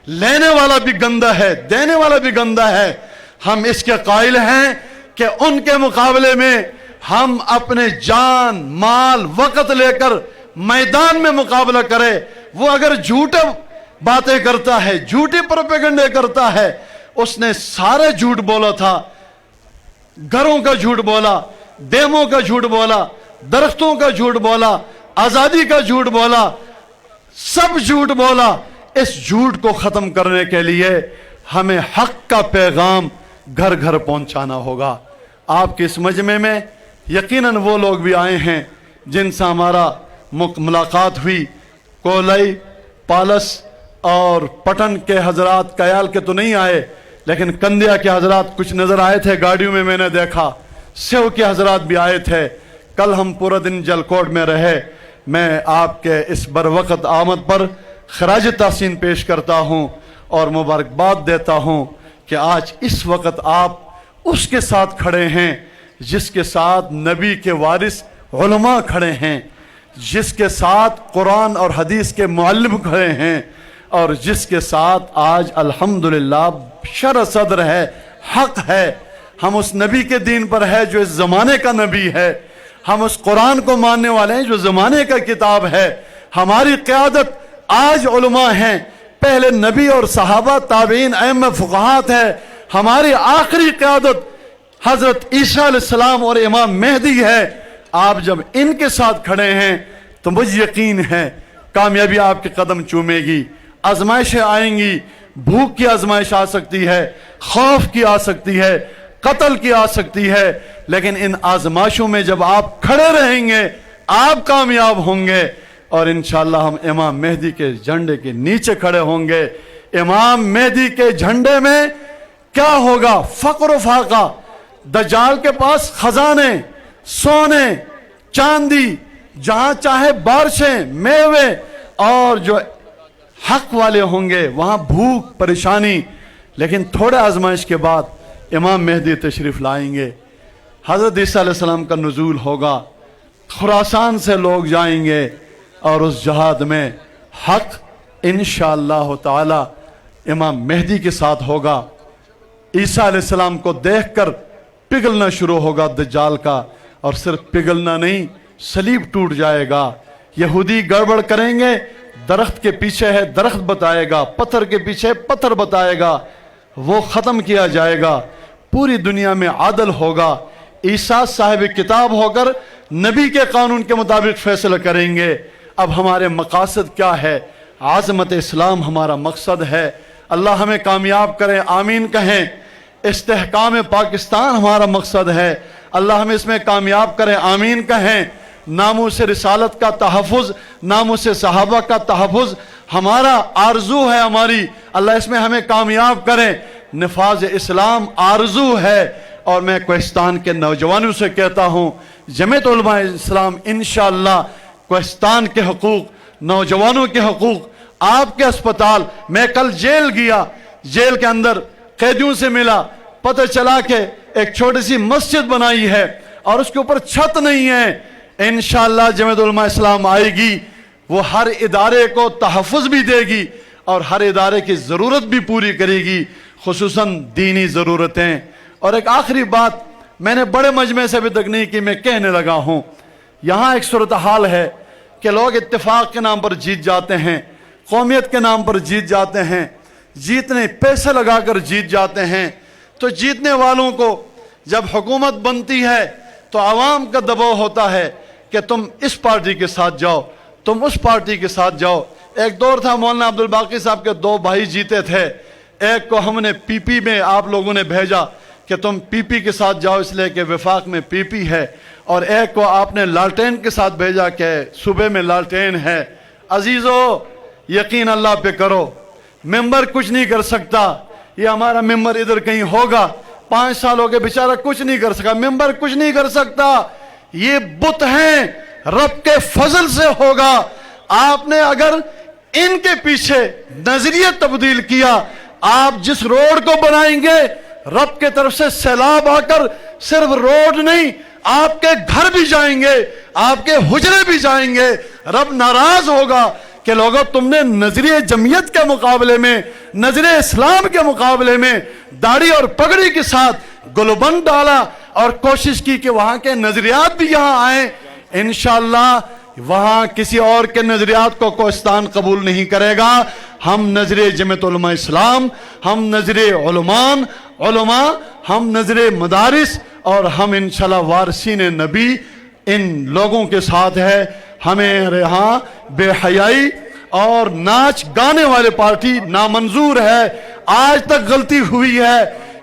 लेने वाला भी गंदा है, देने वाला भी गंदा है। हम इसके कायल हैं कि उनके मुकाबले में हम अपने जान माल वक़्त लेकर मैदान में मुकाबला करें। वो अगर झूठे बातें करता है, झूठी प्रोपेगेंडे करता है, उसने सारे झूठ बोला था, घरों का झूठ बोला, डेमो का झूठ बोला, दरख्तों का झूठ बोला, आजादी का झूठ बोला, सब झूठ बोला। इस झूठ को खत्म करने के लिए हमें हक का पैगाम घर घर पहुंचाना होगा। आपके इस मजमे में यकीनन वो लोग भी आए हैं जिनसे हमारा मुलाकात हुई। कोलाई, पालस और पटन के हजरात, कयाल के तो नहीं आए, लेकिन कंदिया के हजरात कुछ नजर आए थे गाड़ियों में, मैंने देखा। सेव के हजरात भी आए थे। कल हम पूरा दिन जलकोट में रहे। मैं आपके इस बरवक़्त आमद पर खराज तहसीन पेश करता हूँ और मुबारकबाद देता हूँ कि आज इस वक्त आप उसके साथ खड़े हैं जिसके साथ नबी के वारिस उलमा खड़े हैं, जिसके साथ कुरान और हदीस के मुअल्लिम खड़े हैं, और जिसके साथ आज अल्हम्दुलिल्लाह शर सदर है, हक है। हम उस नबी के दीन पर है जो इस ज़माने का नबी है। हम उस कुरान को मानने वाले हैं जो ज़माने का किताब है। हमारी क़यादत आज उलमा हैं, पहले नबी और सहाबा, ताबीन, अइम्मा, फुक़हात है। हमारी आखिरी क़यादत हज़रत ईसा अलैहिस्सलाम और इमाम मेहदी है। आप जब इनके साथ खड़े हैं तो मुझे यकीन है कामयाबी आपके कदम चूमेगी। आजमाइशें आएंगी, भूख की आजमाइश आ सकती है, खौफ की आ सकती है, कत्ल की आ सकती है, लेकिन इन आजमाइशों में जब आप खड़े रहेंगे आप कामयाब होंगे और इंशाअल्लाह हम इमाम मेहदी के झंडे के नीचे खड़े होंगे। इमाम मेहदी के झंडे में क्या होगा? फक्र व फाका। दज्जाल के पास खजाने, सोने, चांदी, जहां चाहे बारिशें, मेवे, और जो हक वाले होंगे वहां भूख, परेशानी। लेकिन थोड़े आजमाइश के बाद इमाम मेहदी तशरीफ लाएंगे। हज़रत ईसा अलैहिस्सलाम का नुज़ूल होगा, खुरासान से लोग जाएंगे और उस जहाद में हक इंशाअल्लाह ताला इमाम मेहदी के साथ होगा। ईसा अलैहिस्सलाम को देखकर पिघलना शुरू होगा दज्जाल का, और सिर्फ पिघलना नहीं, सलीब टूट जाएगा। यहूदी गड़बड़ करेंगे, दरख्त के पीछे है दरख्त बताएगा, पत्थर के पीछे पत्थर बताएगा, वो ख़त्म किया जाएगा। पूरी दुनिया में आदल होगा। ईसा साहिब किताब होकर नबी के कानून के मुताबिक फैसला करेंगे। अब हमारे मकासद क्या है? आज़मत इस्लाम हमारा मकसद है। अल्लाह हमें कामयाब करें, आमीन कहें। इस्तेहकाम पाकिस्तान हमारा मकसद है, अल्लाह हमें इसमें कामयाब करें, आमीन कहें। नामूस रिसालत का तहफ़्फ़ुज़, नामूस सहाबा का तहफ़्फ़ुज़ हमारा आरजू है हमारी, अल्लाह इसमें हमें कामयाब करें। नफाज इस्लाम आरजू है। और मैं कोहिस्तान के नौजवानों से कहता हूँ, जमीयत उलमा इस्लाम इंशाअल्लाह कोहिस्तान के हकूक़, नौजवानों के हकूक़, आपके अस्पताल। मैं कल जेल गया, जेल के अंदर कैदियों से मिला, पता चला कि एक छोटी सी मस्जिद बनाई है और उसके ऊपर छत नहीं है। इंशाअल्लाह जमीयत उलमा इस्लाम आएगी, वो हर इदारे को तहफ़्फ़ुज़ भी देगी और हर इदारे की ज़रूरत भी पूरी करेगी, खुसूसन दीनी ज़रूरतें। और एक आखिरी बात मैंने बड़े मजमे से अभी तक नहीं की, मैं कहने लगा हूँ। यहाँ एक सूरत हाल है कि लोग इत्तेफाक के नाम पर जीत जाते हैं, कौमियत के नाम पर जीत जाते हैं, जीतने पैसे लगाकर जीत जाते हैं। तो जीतने वालों को जब हुकूमत बनती है तो आवाम का दबाव होता है कि तुम इस पार्टी के साथ जाओ, तुम उस पार्टी के साथ जाओ। एक दौर था मौलाना अब्दुल बाकी साहब के 2 भाई जीते थे, एक को हमने पीपी में आप लोगों ने भेजा कि तुम पीपी के साथ जाओ इसलिए कि वफाक में पीपी है, और एक को आपने लालटेन के साथ भेजा कि सूबे में लालटेन है। अजीज़ो, यकीन अल्लाह पे करो, मेंबर कुछ नहीं कर सकता। ये हमारा मेंबर इधर कहीं होगा, 5 साल हो गए बेचारा कुछ नहीं कर सका, मेंबर कुछ नहीं कर सकता। ये बुत हैं, रब के फजल से होगा। आपने अगर इनके पीछे नजरिया तब्दील किया, आप जिस रोड को बनाएंगे रब के तरफ से सैलाब आकर सिर्फ रोड नहीं, आपके घर भी जाएंगे, आपके हुजरे भी जाएंगे। रब नाराज होगा कि लोगों तुमने नजरिए जमीयत के मुकाबले में, नजरिए इस्लाम के मुकाबले में दाढ़ी और पगड़ी के साथ गुलबंद डाला और कोशिश की कि वहां के नजरियात भी यहाँ आए। इंशाअल्लाह वहां किसी और के नजरियात को कोहिस्तान कबूल नहीं करेगा। हम नजरिए जमीयत उलमा इस्लाम, हम नजरिए उलमा, हम नजरिए मदारिस, और हम इंशाअल्लाह वारिसीन नबी इन लोगों के साथ है। हमें यहाँ बेहयाई और नाच गाने वाले पार्टी नामंजूर है। आज तक गलती हुई है,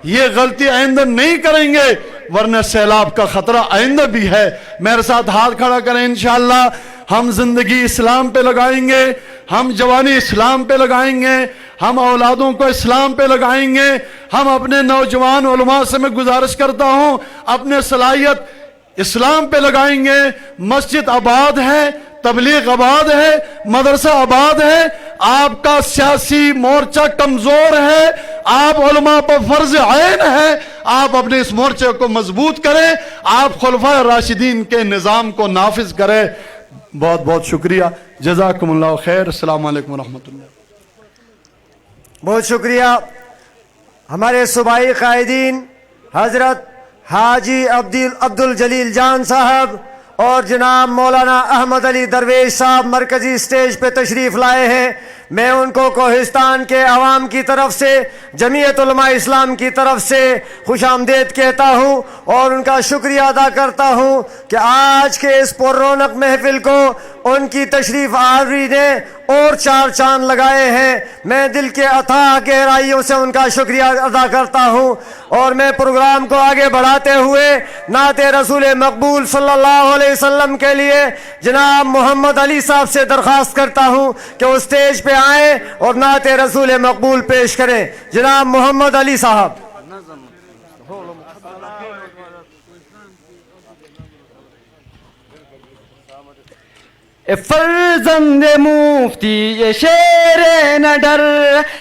ये गलती आइंदा नहीं करेंगे, वरना सैलाब का खतरा आइंदा भी है। मेरे साथ हाथ खड़ा करें। इंशाअल्लाह हम जिंदगी इस्लाम पे लगाएंगे, हम जवानी इस्लाम पे लगाएंगे, हम औलादों को इस्लाम पे लगाएंगे। हम अपने नौजवान उलमा से मैं गुजारिश करता हूं, अपने सलाहियत इस्लाम पे लगाएंगे। मस्जिद आबाद है, तबलीग आबाद है, मदरसा आबाद है। आपका सियासी मोर्चा कमजोर है, आप उलमा पर फर्ज ऐन है, आप अपने इस मोर्चे को मजबूत करें, आप खुलफा राशिदीन के निज़ाम को नाफिज करें। बहुत बहुत शुक्रिया। जज़ाकुमुल्लाह खैर। अस्सलामु अलैकुम रहमतुल्लाह। बहुत शुक्रिया हमारे सूबाई कायदीन हजरत हाजी अब्दुल जलील जान साहब और जनाब मौलाना अहमद अली दरवेश साहब मरकजी स्टेज पे तशरीफ लाए हैं। मैं उनको कोहिस्तान के अवाम की तरफ से, जमीयत उलमा इस्लाम की तरफ से खुश आमदेद कहता हूँ और उनका शुक्रिया अदा करता हूँ कि आज के इस पुररौनक महफिल को उनकी तशरीफ आवरी ने और चार चांद लगाए हैं। मैं दिल के अथाह गहराइयों से उनका शुक्रिया अदा करता हूँ और मैं प्रोग्राम को आगे बढ़ाते हुए नाते रसूल मकबूल सल्लल्लाहु अलैहि वसल्लम के लिए जनाब मोहम्मद अली साहब से दरख्वास्त करता हूँ कि वो स्टेज पे आए और नाते रसूल मकबूल पेश करें। जनाब मोहम्मद अली साहब। फर्जंद मुफ्ती ये शेर न डर,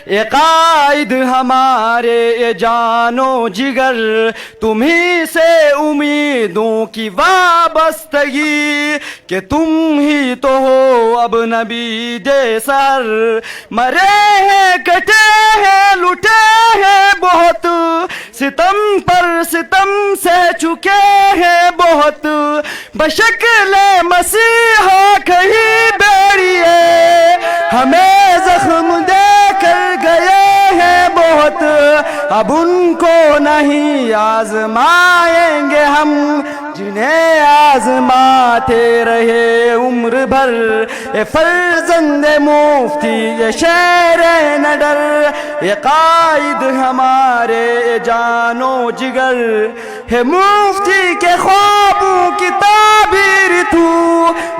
ये कायद हमारे ये जानो जिगर, तुम्ही से उम्मीदों की वाबस्तगी कि तुम ही तो हो अब नबी जैसर। मरे हैं कटे हैं लुटे हैं बहुत, सितम पर सितम सह चुके हैं बहुत, बशक्ल मसीहा कहीं बेड़िए हमें जख्म देकर गए हैं बहुत, अब उनको नहीं आजमाएंगे हम जिन्हें आजमाते रहे उम्र भर। ये फर्जंद मुफ्ती ये शेर न डर, ये कायद हमारे ये जानो जिगर, है मुफ्ती के ख्वाबों की ताबीर तू,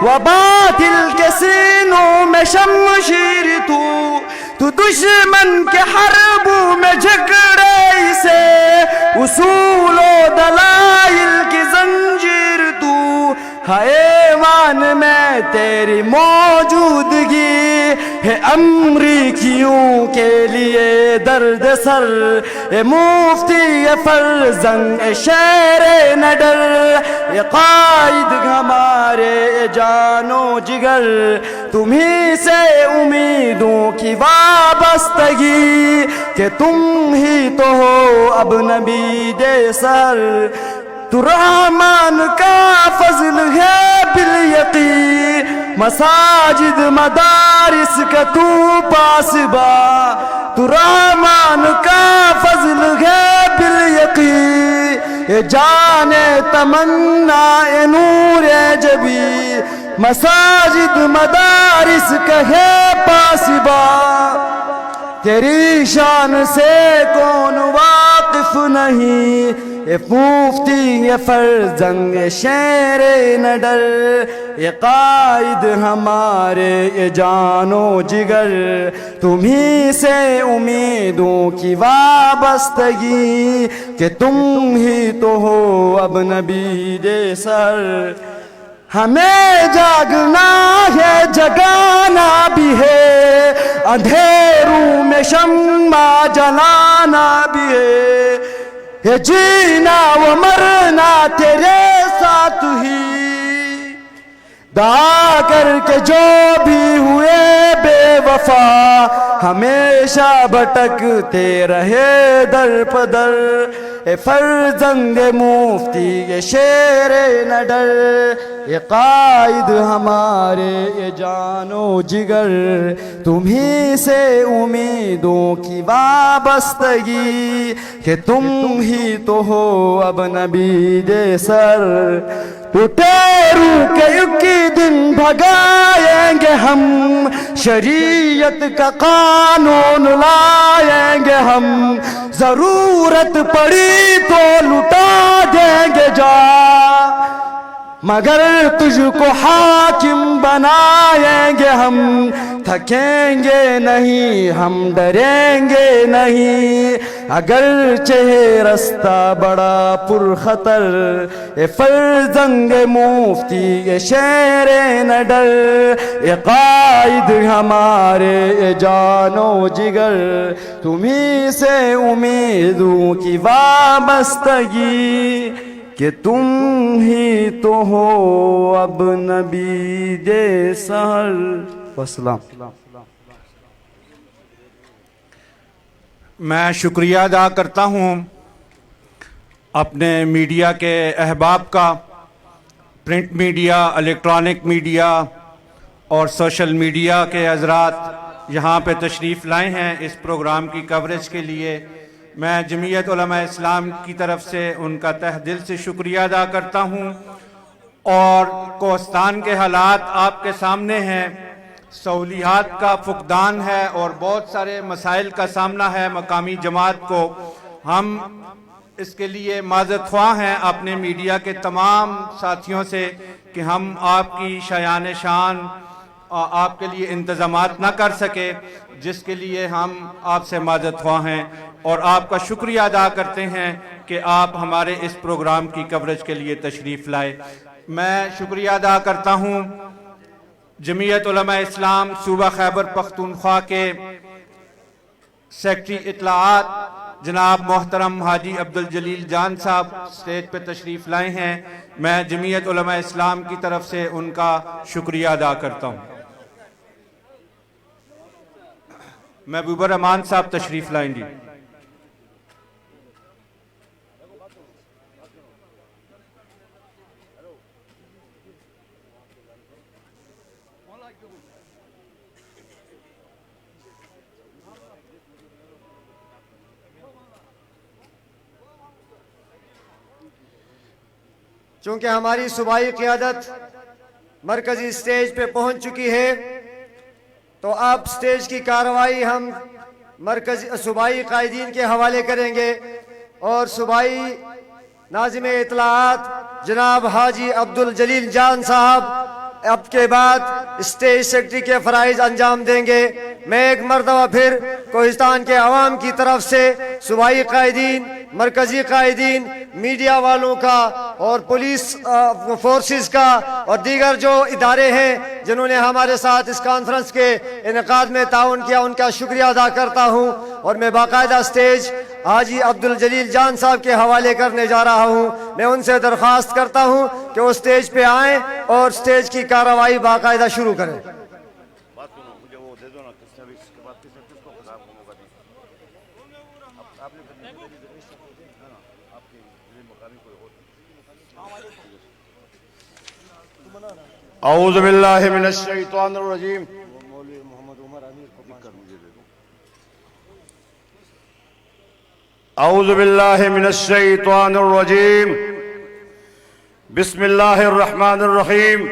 व बातिल के सीनों में शमशीर तू दुश्मन के हरबों में झगड़े से, उसूलो दलाइल की जंजीर तू, हैवान में तेरी मौजूदगी है अमरीकियों के लिए दर्द सर। ए मुफ्ती ये फर्जंद ए शेर न डर, ये कायद हमारे ये जानो जिगर, तुम्ही से उम्मीदों की वाबस्तगी कि तुम ही तो हो अब नबी जैसर। तू रहमान का फजल है बिल यकीन, मसाजिद मदारिस का तू पासबा, तू रहमान का फजल है बिल यकीन, ये जाने तमन्ना ये नूर जबी, मसाजिद मदारिस का है पासबा, तेरी शान से कौन वाकिफ नहीं। ये मुफ्ती ये फर्जंद ये शेर न डर, ये कायद हमारे ये जानो जिगर, तुम्ही से उम्मीदों की वाबस्तगी कि तुम ही तो हो अब नबी जैसर। हमें जागना है जगाना भी है, अंधेरों में शम्मा जलाना भी है, ये जीना व मरना तेरे साथ ही, दा करके जो भी हुए बेवफा, हमेशा भटकते रहे दर पदर। ए फर्जंद मुफ्ती ये शेर न डर, ये कायद हमारे ये जानो जिगर, तुम्ही से उम्मीदों की वाबस्तगी कि तुम ही तो हो अब नबी जैसर। اٹھیروں کے ایک دن بھگائیں گے ہم شریعت کا قانون لائیں گے ہم ضرورت پڑی تو لٹا دیں گے جا مگر تجھ کو حاکم بنائیں گے ہم تھکیں گے نہیں ہم ڈریں گے نہیں اگرچہ رستہ بڑا پرخطر اے فرزند مفتی اے شیر نہ ڈر اے قائد ہمارے اے جان و جگر تمہیں سے امیدوں کی وابستگی کہ تم ہی تو ہو اب نبی دے سحر والسلام. میں شکریہ ادا کرتا ہوں اپنے میڈیا کے احباب کا، پرنٹ میڈیا، الیکٹرانک میڈیا اور سوشل میڈیا کے حضرات یہاں پہ تشریف لائے ہیں اس پروگرام کی کوریج کے لیے. میں جمعیت علماء اسلام کی طرف سے ان کا تہ دل سے شکریہ ادا کرتا ہوں. اور کوہستان کے حالات آپ کے سامنے ہیں، سہولیات کا فقدان ہے اور بہت سارے مسائل کا سامنا ہے مقامی جماعت کو. ہم اس کے لیے معذرت خواہ ہیں اپنے میڈیا کے تمام ساتھیوں سے کہ ہم آپ کی شایان شان آپ کے لیے انتظامات نہ کر سکے، جس کے لیے ہم آپ سے معذرت خواہ ہیں اور آپ کا شکریہ ادا کرتے ہیں کہ آپ ہمارے اس پروگرام کی کوریج کے لیے تشریف لائے. میں شکریہ ادا کرتا ہوں جمعیت علماء اسلام صوبہ خیبر پختونخوا کے سیکرٹری اطلاعات جناب محترم حاجی عبدالجلیل جان صاحب اسٹیج پہ تشریف لائے ہیں. میں جمعیت علماء اسلام کی طرف سے ان کا شکریہ ادا کرتا ہوں. محبوب الرحمان صاحب تشریف لائیں گی. چونکہ ہماری صوبائی قیادت مرکزی سٹیج پہ پہنچ چکی ہے تو اب سٹیج کی کارروائی ہم مرکزی صوبائی قائدین کے حوالے کریں گے اور صوبائی ناظم اطلاعات جناب حاجی عبدالجلیل جان صاحب اب کے بعد اسٹیج سیکرٹری کے فرائض انجام دیں گے. میں ایک مرتبہ پھر کوہستان کے عوام کی طرف سے صوبائی قائدین، مرکزی قائدین، میڈیا والوں کا اور پولیس فورسز کا اور دیگر جو ادارے ہیں جنہوں نے ہمارے ساتھ اس کانفرنس کے انعقاد میں تعاون کیا، ان کا شکریہ ادا کرتا ہوں. اور میں باقاعدہ سٹیج حاجی عبدالجلیل جان صاحب کے حوالے کرنے جا رہا ہوں. میں ان سے درخواست کرتا ہوں کہ وہ سٹیج پہ آئیں اور سٹیج کی کارروائی باقاعدہ شروع کریں. اعوذ باللہ من الشیطان الرجیم. اعوذ باللہ من الشیطان الرجیم. بسم اللہ الرحمن الرحیم.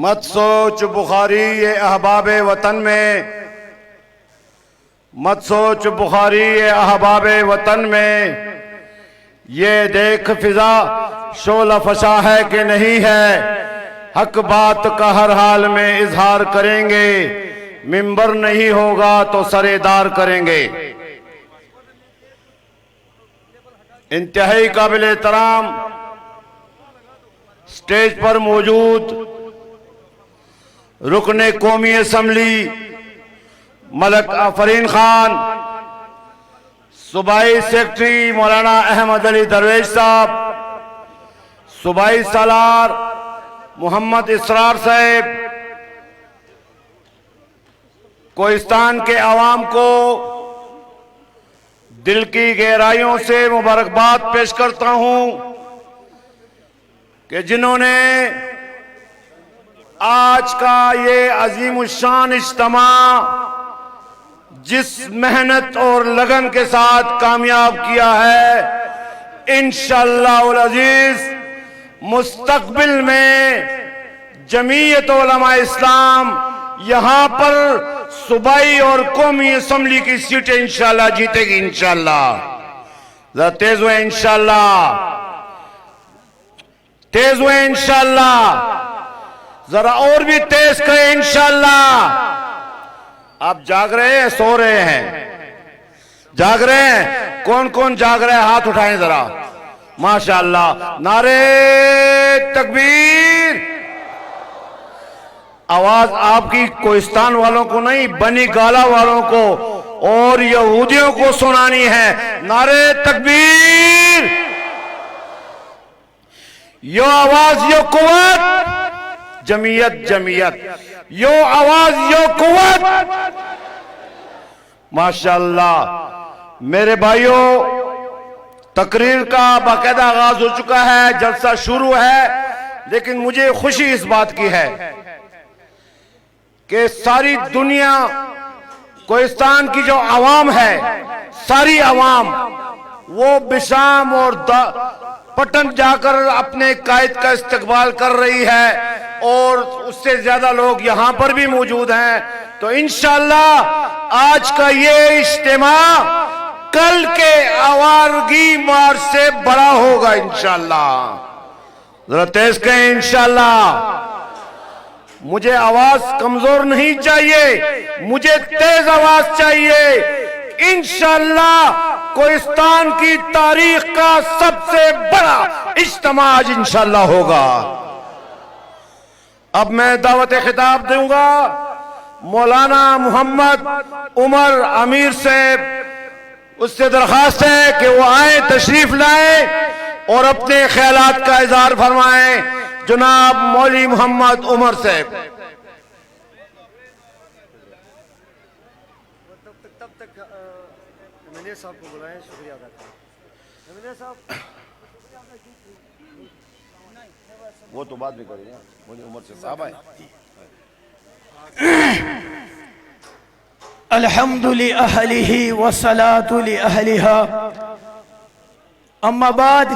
مت سوچ بخاری یہ احباب وطن میں، مت سوچ بخاری یہ احباب وطن میں، یہ دیکھ فضا شعلہ فشاں ہے کہ نہیں ہے. حق بات کا ہر حال میں اظہار کریں گے، منبر نہیں ہوگا تو سردار کریں گے. انتہائی قابل احترام سٹیج پر موجود رکن قومی اسمبلی ملک آفرین خان، صوبائی سیکرٹری مولانا احمد علی درویش صاحب، صوبائی سالار محمد اسرار صاحب، کوہستان کے عوام کو دل کی گہرائیوں سے مبارکباد پیش کرتا ہوں کہ جنہوں نے آج کا یہ عظیم الشان اجتماع جس محنت اور لگن کے ساتھ کامیاب کیا ہے، انشاءاللہ العزیز مستقبل میں جمعیت علماء اسلام یہاں پر صوبائی اور قومی اسمبلی کی سیٹیں انشاءاللہ جیتے گی انشاءاللہ۔ ذرا تیز ہوئے انشاءاللہ، تیز ہوئے انشاءاللہ، ذرا اور بھی تیز کریں انشاءاللہ۔ آپ جاگ رہے ہیں سو رہے ہیں؟ جاگ رہے ہیں؟ کون کون جاگ رہے ہیں ہاتھ اٹھائیں ذرا، ماشاءاللہ۔ نعرہ تکبیر۔ آواز آپ کی کوہستان والوں کو نہیں، بنی گالا والوں کو اور یہودیوں کو سنانی ہے۔ نعرہ تکبیر۔ یو آواز یو قوت، جمعیت جمعیت، یو آواز یو قوت، ماشاءاللہ۔ میرے بھائیوں، تقریر کا باقاعدہ آغاز ہو چکا ہے، جلسہ شروع ہے، لیکن مجھے خوشی اس بات کی ہے کہ ساری دنیا، کوہستان کی جو عوام ہے، ساری عوام وہ بشام اور پٹن جا کر اپنے قائد کا استقبال کر رہی ہے، اور اس سے زیادہ لوگ یہاں پر بھی موجود ہیں۔ تو انشاءاللہ آج کا یہ اجتماع کل کے آوارگی مارچ سے بڑا ہوگا انشاءاللہ۔ ذرا تیز کہیں انشاءاللہ۔ مجھے آواز کمزور نہیں چاہیے، مجھے تیز آواز چاہیے۔ انشاءاللہ کوہستان کی تاریخ کا سب سے بڑا اجتماع آج انشاءاللہ ہوگا۔ اب میں دعوت خطاب دوں گا مولانا محمد عمر امیر صاحب، اس سے درخواست ہے کہ وہ آئیں، تشریف لائیں اور اپنے خیالات کا اظہار فرمائیں۔ جناب مولوی محمد عمر صاحب۔ تب تک ایم صاحب کو بلائیں، شکریہ ادا کریں۔ ایم صاحب وہ تو بات بھی کریں گے، مولوی عمر صاحب آئے۔ الحمد لأهله والصلاة لأهلها، أما بعد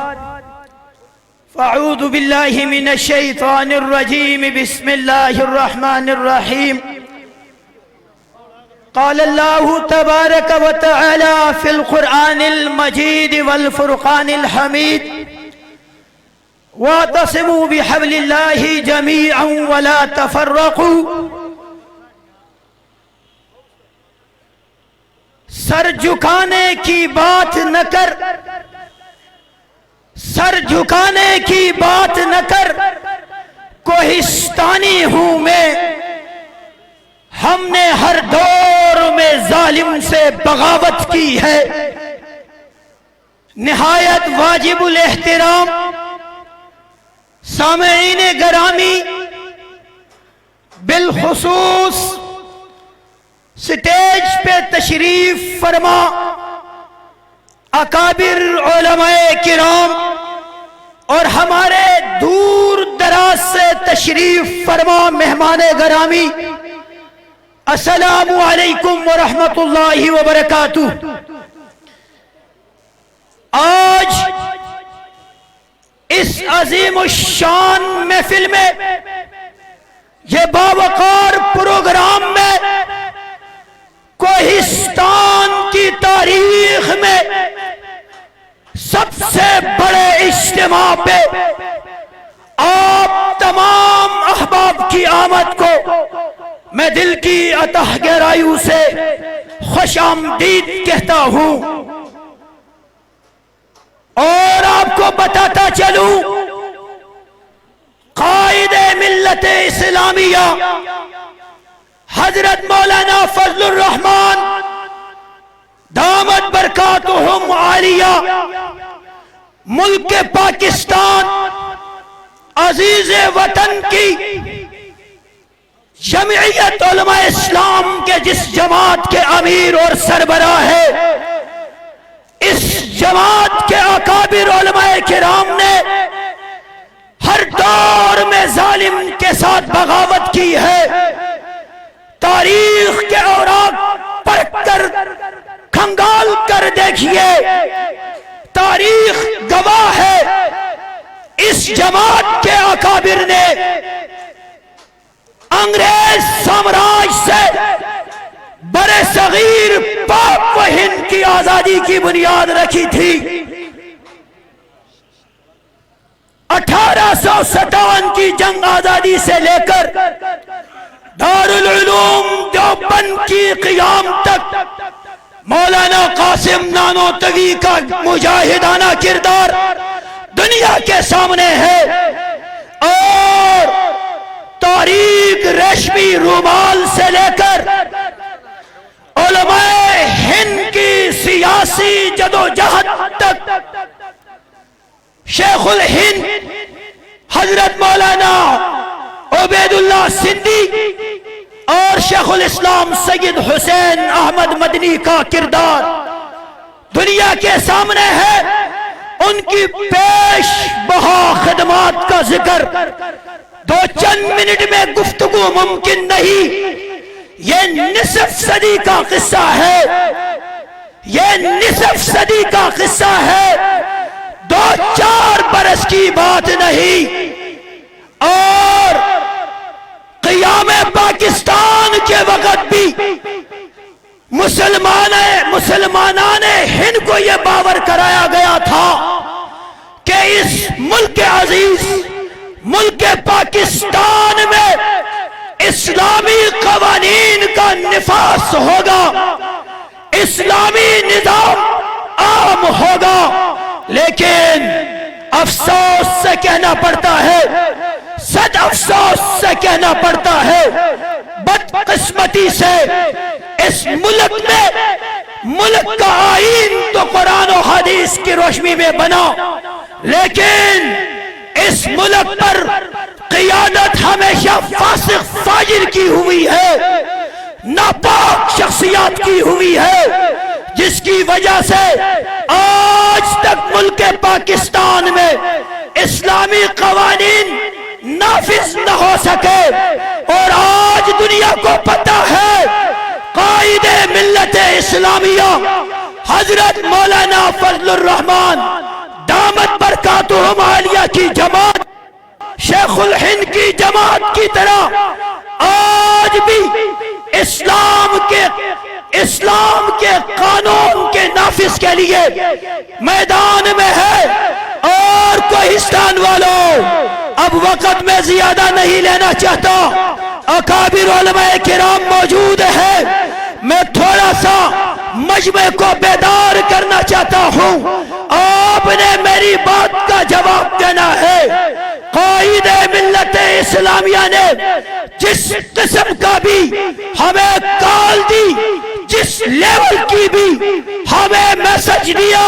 فأعوذ بالله من الشيطان الرجيم، بسم الله الرحمن الرحيم۔ قال الله تبارك وتعالى في القرآن المجيد والفرقان الحميد: واعتصموا بحبل الله جميعا ولا تفرقوا۔ سر جھکانے کی بات نہ کر، سر جھکانے کی بات نہ کر، کوہستانی ہوں میں، ہم نے ہر دور میں ظالم سے بغاوت کی ہے۔ نہایت واجب الاحترام سامعین گرامی، بالخصوص سٹیج پہ تشریف فرما اکابر علماء کرام اور ہمارے دور دراز سے تشریف فرما مہمان گرامی، السلام علیکم ورحمۃ اللہ وبرکاتہ۔ آج اس عظیم الشان محفل میں، یہ باوقار پروگرام میں، کوہستان کی تاریخ میں سب سے بڑے اجتماع پہ آپ تمام احباب کی آمد کو میں دل کی اتح گہرائیوں سے خوش آمدید کہتا ہوں، اور آپ کو بتاتا چلوں قائد ملت اسلامیہ حضرت مولانا فضل الرحمان دامت برکاتہم عالیہ، ملک پاکستان عزیز وطن کی جمعیت علماء اسلام کے جس جماعت کے امیر اور سربراہ ہے، اس جماعت کے اکابر علماء کرام نے ہر دور میں ظالم کے ساتھ بغاوت کی ہے۔ تاریخ کے اوراق پڑھ پلٹ کر کھنگال کر دیکھیے، تاریخ گواہ ہے اس جماعت کے اکابر نے انگریز سامراج سے برے صغیر پاک و ہند کی آزادی کی بنیاد رکھی تھی۔ 1857 کی جنگ آزادی سے لے کر دارالعلوم دیوبند کی قیام تک مولانا قاسم نانوتوی کا مجاہدانہ کردار دنیا کے سامنے ہے، اور تاریخ ریشمی رومال سے لے کر علماء ہند کی سیاسی جدوجہد تک شیخ الہند حضرت مولانا عبید اللہ سندھی اور شیخ الاسلام سید حسین احمد مدنی کا کردار دنیا کے سامنے ہے۔ ان کی پیش بہا خدمات کا ذکر دو چند منٹ میں گفتگو ممکن نہیں۔ یہ نصف صدی کا قصہ ہے، یہ نصف صدی کا قصہ ہے، 2-4 برس کی بات نہیں۔ اور قیام پاکستان کے وقت بھی مسلمانان ہند کو یہ باور کرایا گیا تھا کہ اس ملک عزیز ملک پاکستان میں اسلامی قوانین کا نفاذ ہوگا، اسلامی نظام عام ہوگا۔ لیکن افسوس سے کہنا پڑتا ہے، سچ افسوس سے کہنا پڑتا ہے، بدقسمتی سے اس ملک میں ملک کا آئین تو قرآن و حدیث کی روشنی میں بنا، لیکن اس ملک پر قیادت ہمیشہ فاسق فاجر کی ہوئی ہے، ناپاک شخصیات کی ہوئی ہے، جس کی وجہ سے آج تک ملک پاکستان میں اسلامی قوانین نافذ نہ ہو سکے۔ اور آج دنیا کو پتہ ہے قائد ملت اسلامیہ حضرت مولانا فضل الرحمان دامت برکاتہم عالیہ کی جماعت شیخ الہند کی جماعت کی طرح آج بھی اسلام کے قانون کے نافذ کے لیے میدان میں ہے۔ اور کوہستان والوں، اب وقت میں زیادہ نہیں لینا چاہتا، اکابر علماء کرام موجود ہیں، میں تھوڑا سا مجمع کو بیدار کرنا چاہتا ہوں۔ آپ نے میری بات کا جواب دینا ہے۔ قائد ملت اسلامیہ نے جس قسم کا بھی ہمیں کال دی، جس لیول کی بھی ہمیں میسج دیا،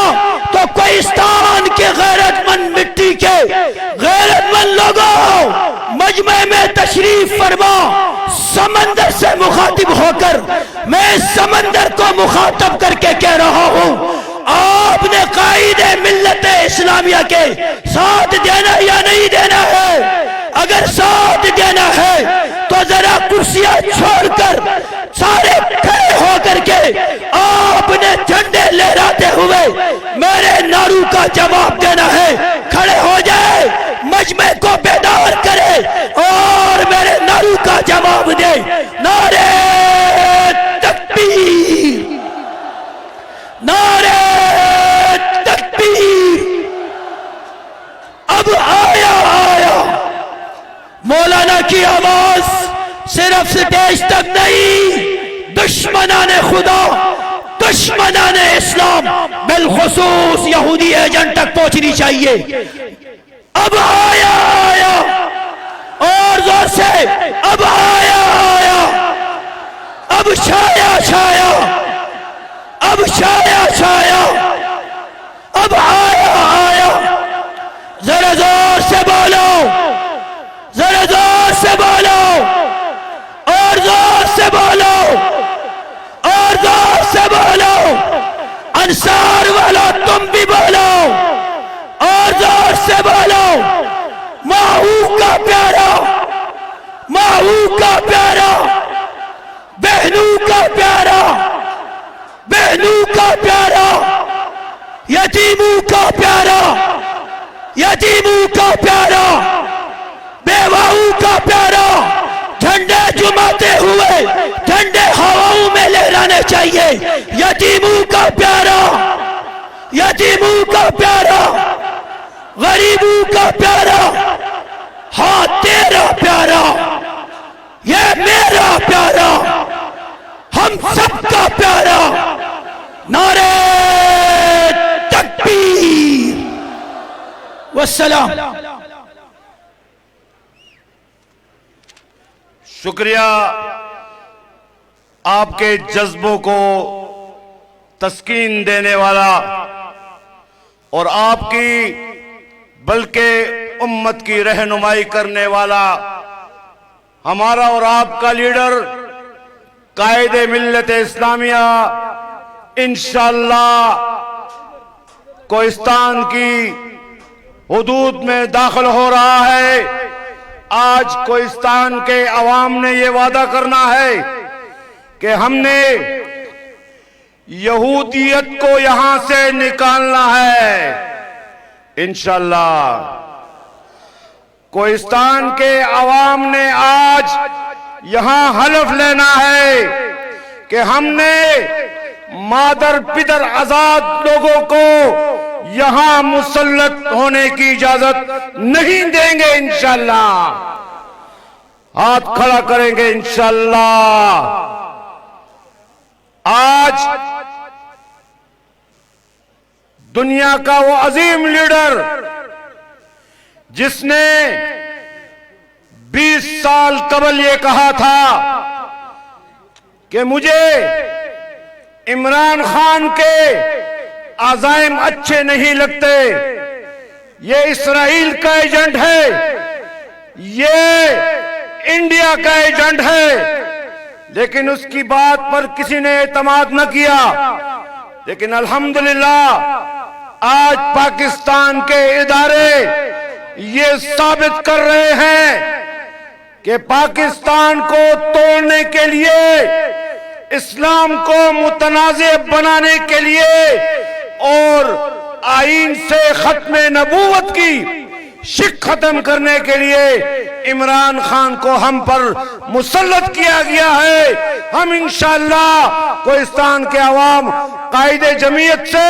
تو کوہستان کے غیرت مند مٹی کے غیرت مند لوگوں مجمع میں تشریف فرما۔ سمندر سے مخاطب ہو کر میں سمندر کو مخاطب کر کے کہہ رہا ہوں، آپ نے قائد ملت اسلامیہ کے ساتھ دینا یا نہیں دینا ہے؟ اگر ساتھ دینا ہے تو ذرا کرسیاں چھوڑ کر سارے کھڑے ہو کر کے آپ نے جھنڈے لہراتے ہوئے میرے نعروں کا جواب دینا ہے۔ کھڑے ہو جائے، مجمع کو بیدار کرے اور میرے نعروں کا جواب دے۔ نعرہ تکبیر، نعرہ تکبیر۔ اب آیا مولانا کی آواز صرف سٹیج تک نہیں، دشمنان خدا، دشمنان اسلام، بالخصوص یہودی ایجنٹ تک پہنچنی چاہیے۔ اب آیا اور زور سے، اب آیا، اب چھایا، اب چھایا، اب آیا۔ ذرا زور سے بولو، ذرا زور سے بولو، اور زور سے بولو، اور زور سے بولو۔ انصار والو تم بھی بولو اور زور سے بولو۔ ماؤ کا پیارا، ماؤ کا پیارا، بہنوں کا پیارا، प्यारा, यतीमों का प्यारा, यतीमों का प्यारा, बेवाओं का प्यारा, झंडे जुमाते हुए झंडे हवाओं में लहराने चाहिए। यतीमों का प्यारा, यतीमों का प्यारा, गरीबों का प्यारा, हाँ तेरा प्यारा, ये मेरा प्यारा, हम सबका प्यारा। नारे तकबीर वस्सलाम। शुक्रिया आपके जज्बों को तस्कीन देने वाला और आपकी बल्कि उम्मत की रहनुमाई करने वाला हमारा और आपका लीडर कायदे मिल्लत इस्लामिया इंशाअल्लाह कोहिस्तान की हुदूद में दाखिल हो रहा है। आज कोहिस्तान के अवाम ने ये वादा करना है कि हमने यहूदियत को यहां से निकालना है इंशाअल्लाह। कोहिस्तान के अवाम ने आज यहां हलफ लेना है कि हमने मादर पितर आजाद लोगों को यहां मुसल्लत होने की इजाजत नहीं देंगे इंशाअल्लाह। हाथ खड़ा करेंगे इंशाअल्लाह। आज दुनिया का वो अजीम लीडर जिसने 20 साल कबल ये कहा था कि मुझे इमरान खान के अज़ाइम अच्छे नहीं लगते, ये इसराइल का एजेंट है, ये इंडिया का एजेंट है, लेकिन उसकी बात पर किसी ने एतमाद न किया। लेकिन अल्हम्दुलिल्लाह आज पाकिस्तान के इदारे ये साबित कर रहे हैं कि पाकिस्तान को तोड़ने के लिए, इस्लाम को मुतनाज़े बनाने के लिए और आईन से खत्मे नबूवत की शिक खत्म करने के लिए इमरान खान को हम पर मुसल्लत किया गया है। हम इंशाअल्लाह कोहिस्तान के अवाम कायदे जमीयत से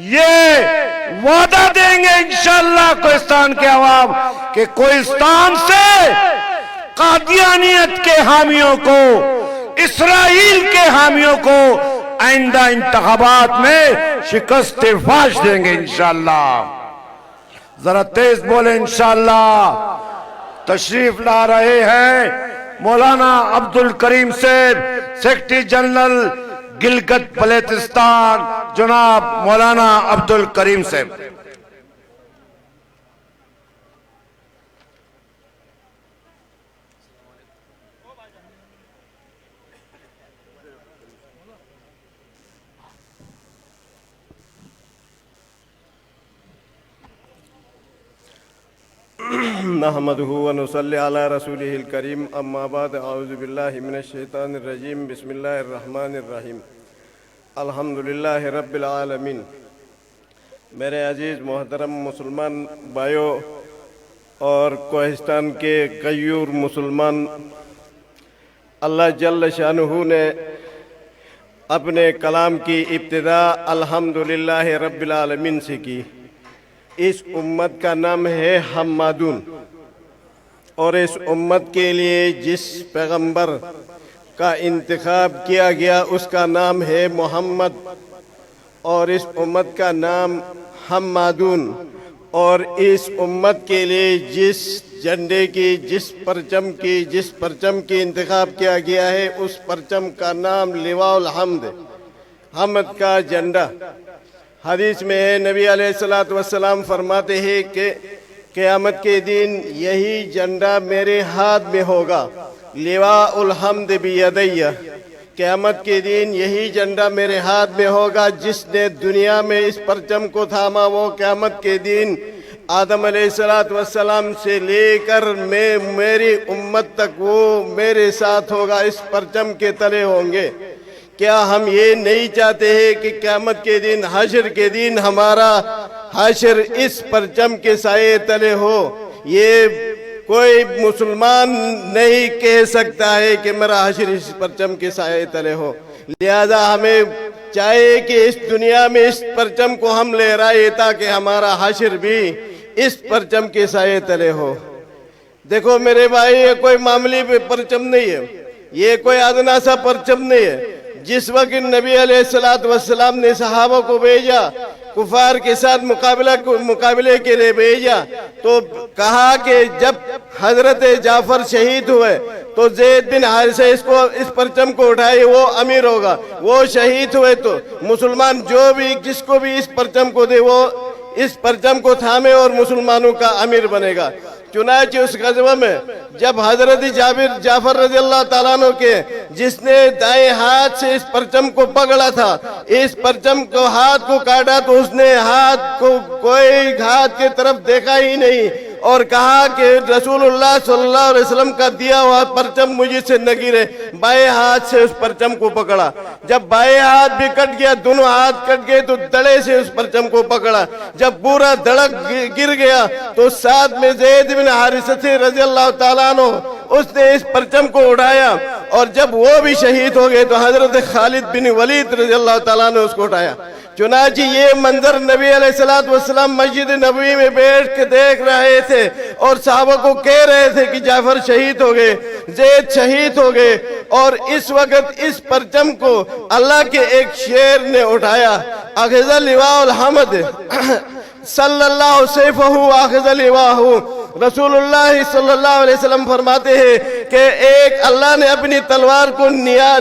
ये वादा देंगे इंशाअल्लाह कोहिस्तान के अवाम कि कोहिस्तान से कादियानियत के हामियों को, इसराइल के हामियों को आइंदा इंतखाबात में शिकस्त फाश देंगे इंशाअल्लाह। जरा तेज बोले इंशाअल्लाह। तशरीफ ला रहे हैं मौलाना अब्दुल करीम साहब, सेक्रेटरी जनरल गिलगित बल्तिस्तान, जनाब मौलाना अब्दुल करीम साहब। नहमदुहु व नुसल्ली अला रसूलिहिल करीम अम्मा बाद अऊज़ु बिल्लाहि मिनश शैतानिर रजीम बिस्मिल्लाहिर रहमानिर रहीम अल्हम्दुलिल्लाहि रब्बिल आलमीन। मेरे अजीज़ मोहतरम मुसलमान भाइयों और कोहिस्तान के गयूर मुसलमान, अल्लाह जल्ल शानुहु ने अपने कलाम की इब्तिदा अल्हम्दुलिल्लाहि रब्बिल आलमीन से की। इस उम्मत का नाम है हम्मादून और इस उम्मत के लिए जिस पैगंबर का इंतखाब किया गया उसका नाम है मोहम्मद और इस उम्मत का नाम हम्मादून। और इस उम्मत के लिए जिस झंडे की, जिस परचम की इंतखाब किया गया है उस परचम का नाम लिवाउल हम्द, हमद का झंडा। हदीस में है नबी अलैहिस्सलातु वस्सलाम फरमाते हैं कि क़यामत के दिन यही झंडा मेरे हाथ में होगा, लिवाउल हम्द बियदैया। क़यामत के दिन यही झंडा मेरे हाथ में होगा। जिसने दुनिया में इस परचम को थामा वो क़यामत के दिन आदम अलैहिस्सलातु वस्सलाम से लेकर मेरी उम्मत तक वो मेरे साथ होगा, इस परचम के तले होंगे। کیا ہم یہ نہیں چاہتے ہیں کہ قیامت کے دن حشر کے دن ہمارا حشر اس پرچم کے سائے تلے ہو؟ یہ کوئی مسلمان نہیں کہہ سکتا ہے کہ میرا حشر اس پرچم کے سائے تلے ہو. لہذا ہمیں چاہیے کہ اس دنیا میں اس پرچم کو ہم لہرائے تاکہ ہمارا حشر بھی اس پرچم کے سائے تلے ہو. دیکھو میرے بھائی، یہ کوئی معمولی پرچم نہیں ہے، یہ کوئی ادنا سا پرچم نہیں ہے. جس وقت نبی علیہ السلام نے صحابہ کو بھیجا، کفار کے ساتھ مقابلے کے لیے بھیجا، تو کہا کہ جب حضرت جعفر شہید ہوئے تو زید بن حارثہ اس پرچم کو اٹھائے، وہ امیر ہوگا. وہ شہید ہوئے تو مسلمان جو بھی جس کو بھی اس پرچم کو دے وہ اس پرچم کو تھامے اور مسلمانوں کا امیر بنے گا. چنانچہ اس غزوہ میں جب حضرت جعفر رضی اللہ تعالیٰ عنہ کے جس نے دائیں ہاتھ سے اس پرچم کو پکڑا تھا، اس پرچم کو ہاتھ کو کاٹا تو اس نے ہاتھ کو کوئی ہاتھ کی طرف دیکھا ہی نہیں اور کہا کہ رسول اللہ صلی اللہ علیہ وسلم کا دیا ہوا پرچم مجھے سے نہ گرے. بائیں ہاتھ سے اس پرچم کو پکڑا. جب بائیں ہاتھ بھی کٹ گیا، دونوں ہاتھ کٹ گئے تو دڑے سے اس پرچم کو پکڑا. جب پورا دڑک گر گیا تو ساتھ میں زید بن حارثہ رضی اللہ تعالیٰ عنہ اس نے اس پرچم کو اٹھایا، اور جب وہ بھی شہید ہو گئے تو حضرت خالد بن ولید رضی اللہ تعالیٰ عنہ اس کو اٹھایا. چنانچہ یہ منظر نبی علیہ السلام مسجد نبوی میں بیٹھ کے دیکھ رہے تھے اور صحابہ کو کہہ رہے تھے کہ جعفر شہید ہو گئے، زید شہید ہو گئے. اور اس وقت اس پرچم کو اللہ کے ایک شیر نے اٹھایا، اخذ لواء الحمد صلی اللہ سیفہ اخذ لواءہ. رسول اللہ صلی اللہ علیہ وسلم فرماتے ہیں کہ ایک اللہ نے اپنی تلوار کو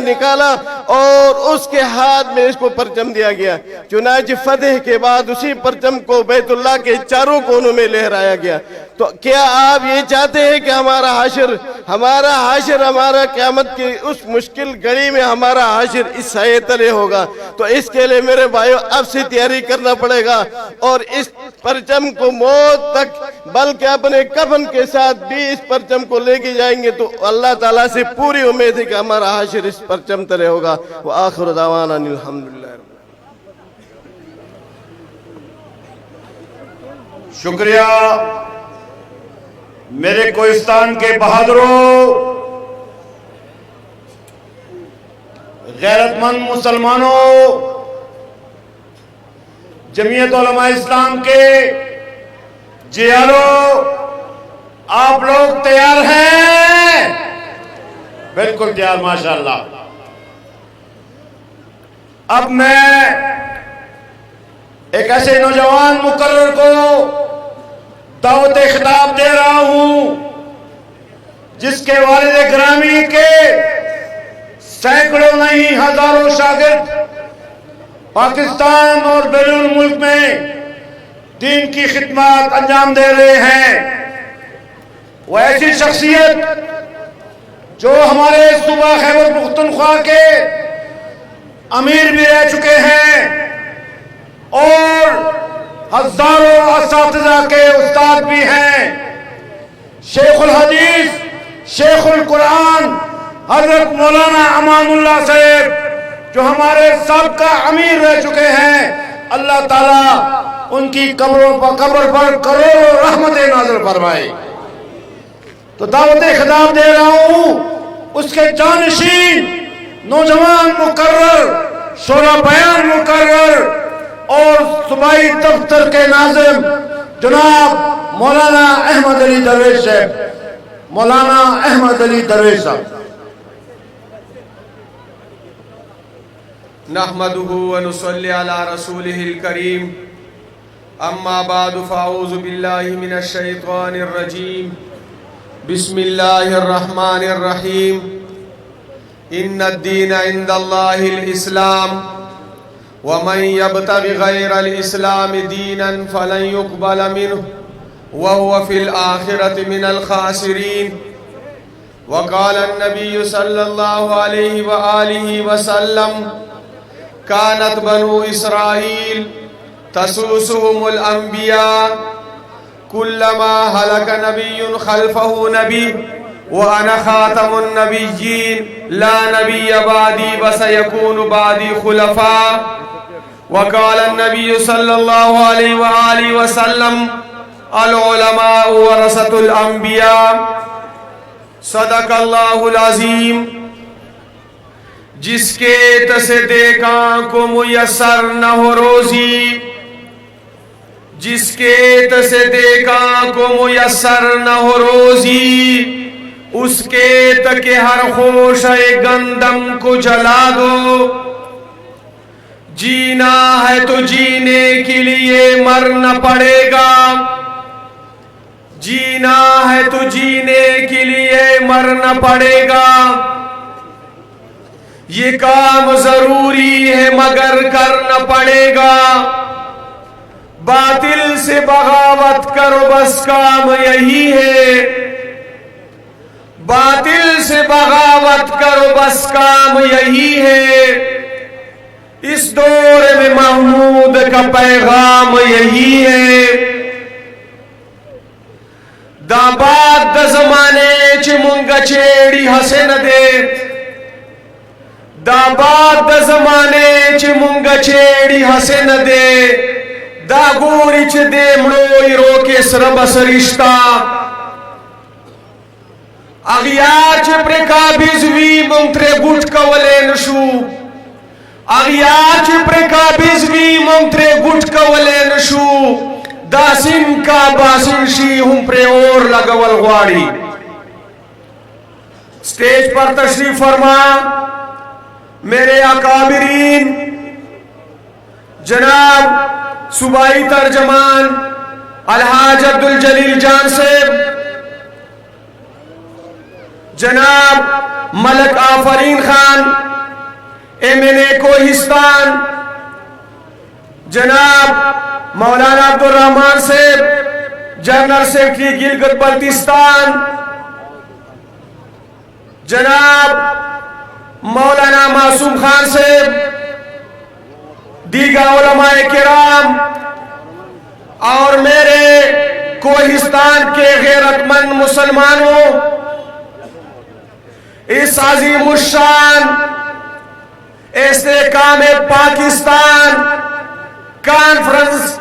نکالا اور اس کے ہاتھ میں اس کو پرچم دیا گیا. چنانچہ فتح کے بعد اسی پرچم کو بیت اللہ کے چاروں کونوں میں لہرایا گیا. تو کیا آپ یہ چاہتے ہیں کہ ہمارا حشر ہمارا قیامت کی اس مشکل گھڑی میں ہمارا حشر اس سائے تلے ہوگا؟ تو اس کے لیے میرے بھائیو اب سے تیاری کرنا پڑے گا، اور اس پرچم کو موت تک بلکہ اپنے کفن کے ساتھ بھی اس پرچم کو لے کے جائیں گے. تو اللہ تعالیٰ سے پوری امید ہے کہ ہمارا حشر اس پرچم تلے ہوگا. وآخر دعوانا الحمدللہ. شکریہ میرے کوہستان کے بہادروں، غیرت مند مسلمانوں، جمعیت علماء اسلام کے جیالوں، آپ لوگ تیار ہیں؟ بالکل تیار، ماشاءاللہ. اب میں ایک ایسے نوجوان مقرر کو دعوت خطاب دے رہا ہوں جس کے والد گرامی کے سینکڑوں نہیں ہزاروں شاگرد پاکستان اور بیرون ملک میں دین کی خدمات انجام دے رہے ہیں. وہ ایسی شخصیت جو ہمارے صوبہ خیبر پختونخوا کے امیر بھی رہ چکے ہیں اور ہزاروں اساتذہ کے استاد بھی ہیں. شیخ الحدیث، شیخ القرآن حضرت مولانا امان اللہ صاحب جو ہمارے سابقہ امیر رہ چکے ہیں، اللہ تعالیٰ ان کی قبر پر کروڑوں رحمتیں نازل فرمائے. تو دعوت خطاب دے رہا ہوں اس کے جانشین نوجوان مقرر، شورا بیان مقرر اور صوبائی دفتر کے ناظم جناب مولانا احمد علی درویش صاحب. مولانا احمد علی درویش صاحب. نحمده ونصلي على رسوله الكريم. اما بعد فاعوذ بالله من الشيطان الرجيم. بسم الله الرحمن الرحيم. ان الدين عند الله الاسلام ومن يبتغ غير الاسلام دينا فلن يقبل منه وهو في الاخره من الخاسرين. وقال النبي صلى الله عليه واله وسلم كانت بنو اسرائيل تسوسهم الانبياء كلما هلك نبي خلفه نبي وأنا خاتم النبيين لا نبي بعدي وسيكون بعدي خلفاء وقال النبي صلى الله عليه وآله وسلم العلماء ورثة الأنبياء صدق اللہ العظیم. جس کے تصدیق کو میسر نہ ہو روزی، جس کے تصدیق کو میسر نہ ہو روزی، اس کے تک ہر خوشہ گندم کو جلا دو. جینا ہے تو جینے کے لیے مرنا پڑے گا، جینا ہے تو جینے کے لیے مرنا پڑے گا. یہ کام ضروری ہے مگر کرنا پڑے گا. باطل سے بغاوت کرو بس کام یہی ہے، باطل سے بغاوت کرو بس کام یہی ہے. اس دور میں محمود کا پیغام یہی ہے. داباد دا زمانے چی منگا چیڑی حسن دے، داباد دا زمانے چی منگا چیڑی حسن دے، دا گوری چی دے مڑوئی روکے سرب سرشتہ. اغیار چی پرکا بیزوی منترے گوٹ کولے نشو، اغیار چی پرکا بیزوی منترے گوٹ کولے نشو، داسن کا باسن شی ہم پر اور لگول غواری. سٹیج پر تشریف فرما میرے اکابرین جناب صوبائی ترجمان الحاج عبدالجلیل جان صاحب، جناب ملک آفرین خان MNA کوہستان، جناب مولانا عبدالرحمان صاحب جنرل سیکرٹری گلگت بلتستان، جناب مولانا معصوم خان صاحب، دیگر علماء کرام اور میرے کوہستان کے غیرت مند مسلمانوں، اس عظیم الشان استحکام پاکستان کانفرنس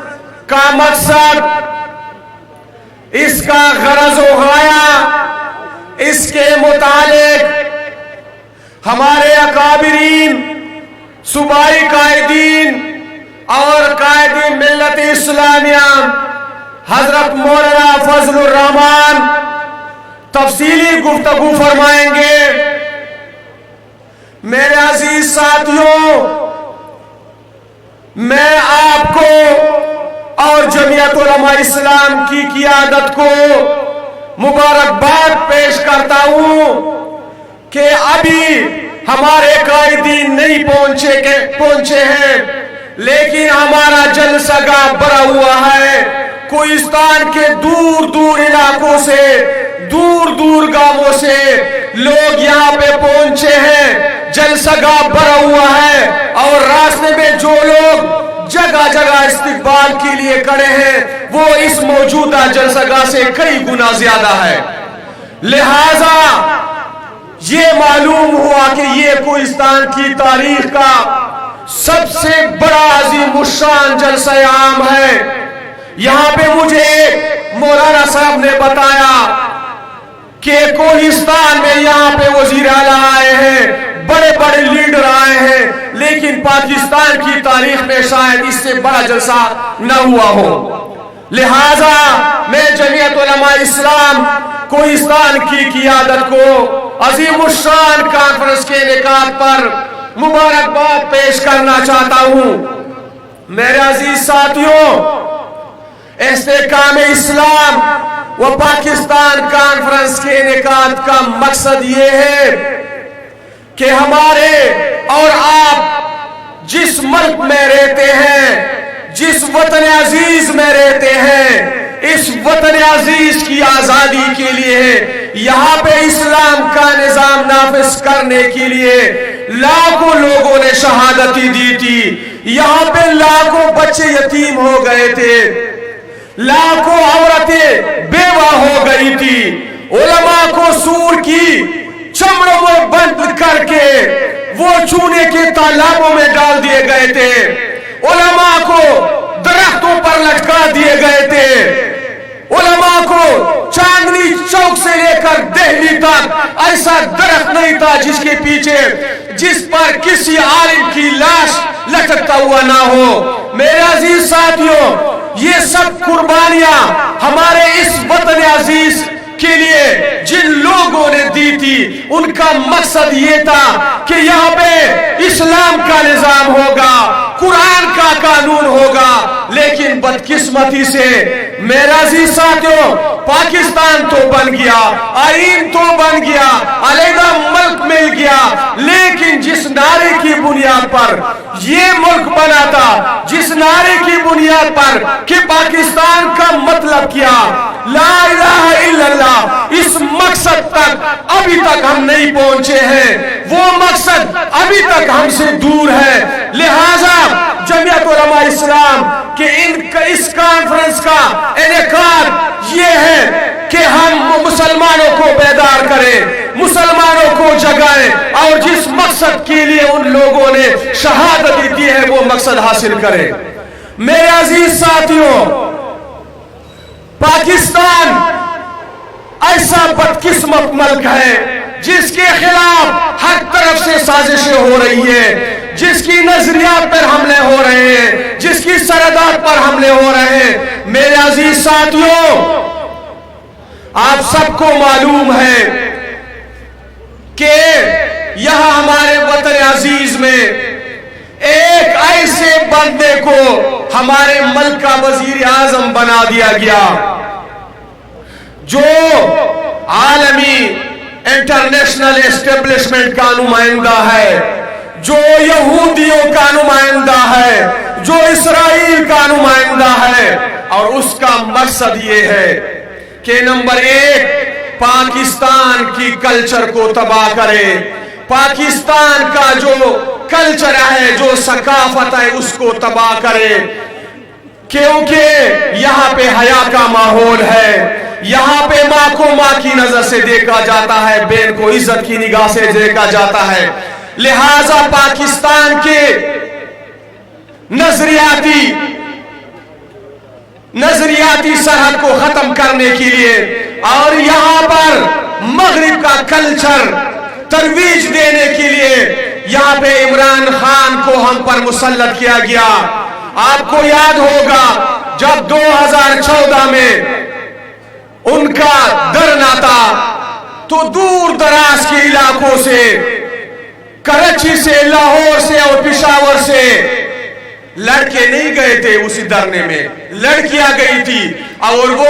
کا مقصد، اس کا غرض و غایہ، اس کے متعلق ہمارے اکابرین صوبائی قائدین اور قائدین ملت اسلامیہ حضرت مولانا فضل الرحمان تفصیلی گفتگو فرمائیں گے. میرے عزیز ساتھیوں، میں آپ کو اور جمعیت علماء اسلام کی قیادت کو مبارکباد پیش کرتا ہوں کہ ابھی ہمارے قائدین نہیں پہنچے ہیں، لیکن ہمارا جلسہ گاہ بھرا ہوا ہے. کوہستان کے دور دور علاقوں سے، دور دور گاؤں سے لوگ یہاں پہ پہنچے ہیں. جلسہ گاہ بھرا ہوا ہے اور راستے میں جو لوگ جگہ جگہ استقبال کے لیے کھڑے ہیں وہ اس موجودہ جلسہ گاہ سے کئی گنا زیادہ ہے. لہذا یہ معلوم ہوا کہ یہ کوہستان کی تاریخ کا سب سے بڑا عظیم الشان جلسہ عام ہے. یہاں پہ مجھے مولانا صاحب نے بتایا کہ کوہستان میں یہاں پہ وزیر اعلیٰ آئے ہیں، بڑے بڑے لیڈر آئے ہیں، لیکن پاکستان کی تاریخ میں شاید اس سے بڑا جلسہ نہ ہوا ہو. لہٰذا میں جمعیت علماء اسلام کوہستان کی قیادت کو عظیم الشان کانفرنس کے انعقاد پر مبارکباد پیش کرنا چاہتا ہوں. میرے عزیز ساتھیوں، استحکام اسلام و پاکستان کانفرنس کے انعقاد کا مقصد یہ ہے کہ ہمارے اور آپ جس ملک میں رہتے ہیں، جس وطن عزیز میں رہتے ہیں، اس وطن عزیز کی آزادی کے لیے یہاں پہ اسلام کا نظام نافذ کرنے کے لیے لاکھوں لوگوں نے شہادتی دی تھی. یہاں پہ لاکھوں بچے یتیم ہو گئے تھے، لاکھوں عورتیں بیوہ ہو گئی تھی. उलमा को सूर की चमड़ों में बंद करके वो चूने के तालाबों में डाल दिए गए थे, उलमा को दरख्तों पर लटका दिए गए थे, उलमा को चांदनी चौक से लेकर दिल्ली तक ऐसा दरख्त नहीं था जिस पर किसी आलिम की लाश लटकता हुआ ना हो। मेरे अजीज साथियों, ये सब कुर्बानियां हमारे इस वतन अजीज के लिए जिन लोगों ने दी थी, उनका मकसद ये था कि यहाँ पे इस्लाम का निजाम होगा, कुरान का कानून होगा। लेकिन बदकिस्मती से मेरा अजीज साथियों, पाकिस्तान तो बन गया, आईन तो बन गया, अलग मुल्क मिल गया, लेकिन जिस नारे की बुनियाद पर ये मुल्क बना था, जिस नारे की बुनियाद पर कि पाकिस्तान का मतलब क्या, ला इलाहा इल्लल्लाह, इस मकसद तक अभी तक हम नहीं पहुंचे हैं। वो मकसद अभी तक हमसे दूर है। लिहाजा जमीयत उलमा इस्लाम के इस कॉन्फ्रेंस का इनेकाद ये है कि हम मुसलमानों को बेदार करें, मुसलमानों को जगाएं और जिस मकसद के लिए उन लोगों ने शहादत दी है वो मकसद हासिल करें। मेरे अजीज साथियों, पाकिस्तान ऐसा बदकिस्मत मुल्क है जिसके खिलाफ हर तरफ से साजिशें हो रही है, जिसकी नजरियात पर हमले हो रहे हैं, जिसकी सरहदात पर हमले हो रहे हैं। मेरे अजीज साथियों, आप सबको मालूम है कि यहां हमारे वतन अजीज में एक ऐसे बंदे को हमारे मुल्क का वजीर आजम बना दिया गया जो आलमी इंटरनेशनल एस्टेब्लिशमेंट का नुमाइंदा है, जो यहूदियों का नुमाइंदा है, जो इसराइल का नुमाइंदा है। और उसका मकसद ये है कि नंबर एक, पाकिस्तान की कल्चर को तबाह करे, पाकिस्तान का जो कल्चर है, जो सकाफत है, उसको तबाह करे, क्योंकि यहाँ पे हया का माहौल है, यहाँ पे माँ को माँ की नजर से देखा जाता है, बहन को इज्जत की निगाह से देखा जाता है। लिहाजा पाकिस्तान के नजरियाती सरहद को खत्म करने के लिए और यहाँ पर मगरिब का कल्चर तरवीज देने के लिए यहाँ पे इमरान खान को हम पर मुसल्लत किया गया। आपको याद होगा जब 2014 में उनका धरना था तो दूर दराज के इलाकों से, कराची से, लाहौर से और पेशावर से लड़के नहीं गए थे उसी धरने में, लड़कियां गई थी। और वो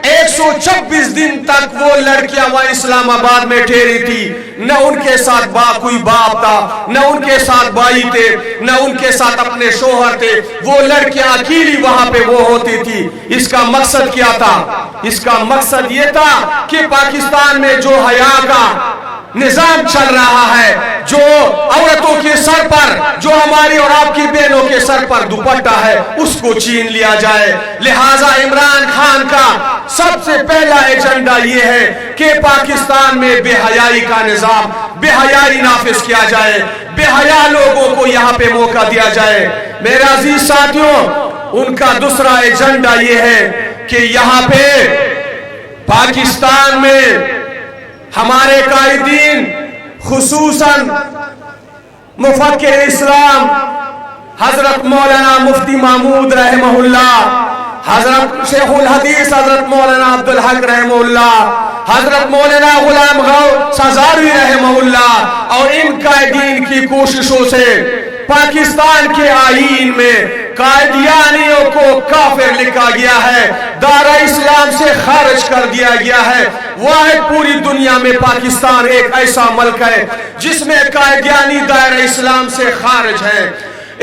126 दिन तक वो लड़कियां वहां इस्लामाबाद में ठहरी थी। न उनके साथ कोई बाप था, न उनके साथ भाई थे, न उनके साथ अपने शोहर थे। वो लड़कियां अकेली वहां पे वो होती थी। इसका मकसद क्या था? इसका मकसद ये था कि पाकिस्तान में जो हया का निजाम चल रहा है, जो औरतों के सर पर, जो हमारी और आपकी बहनों के सर पर दुपट्टा है, उसको छीन लिया जाए। लिहाजा इमरान खान का सबसे पहला एजेंडा यह है कि पाकिस्तान में बेहयाई का निजाम, बेहयाई नाफिज किया जाए, बेहया लोगों को यहाँ पे मौका दिया जाए। मेरे अजीज साथियों, उनका दूसरा एजेंडा यह है कि यहाँ पे पाकिस्तान में हमारे कायदीन, खुसूसन मुफक्किर इस्लाम हजरत मौलाना मुफ्ती महमूद रहमहुल्लाह, हजरत शेखुल हदीस हजरत मौलाना अब्दुल हक रहमहुल्लाह, हजरत मौलाना गुलाम गौ सजारवी रहमहुल्लाह और इन कायदीन की कोशिशों से पाकिस्तान के आईन में कादियानियों को काफिर लिखा गया है, दारा इस्लाम से खारिज कर दिया गया है। वाहिद पूरी दुनिया में पाकिस्तान एक ऐसा मुल्क है जिसमें कादियानी दायरा इस्लाम से खारिज है।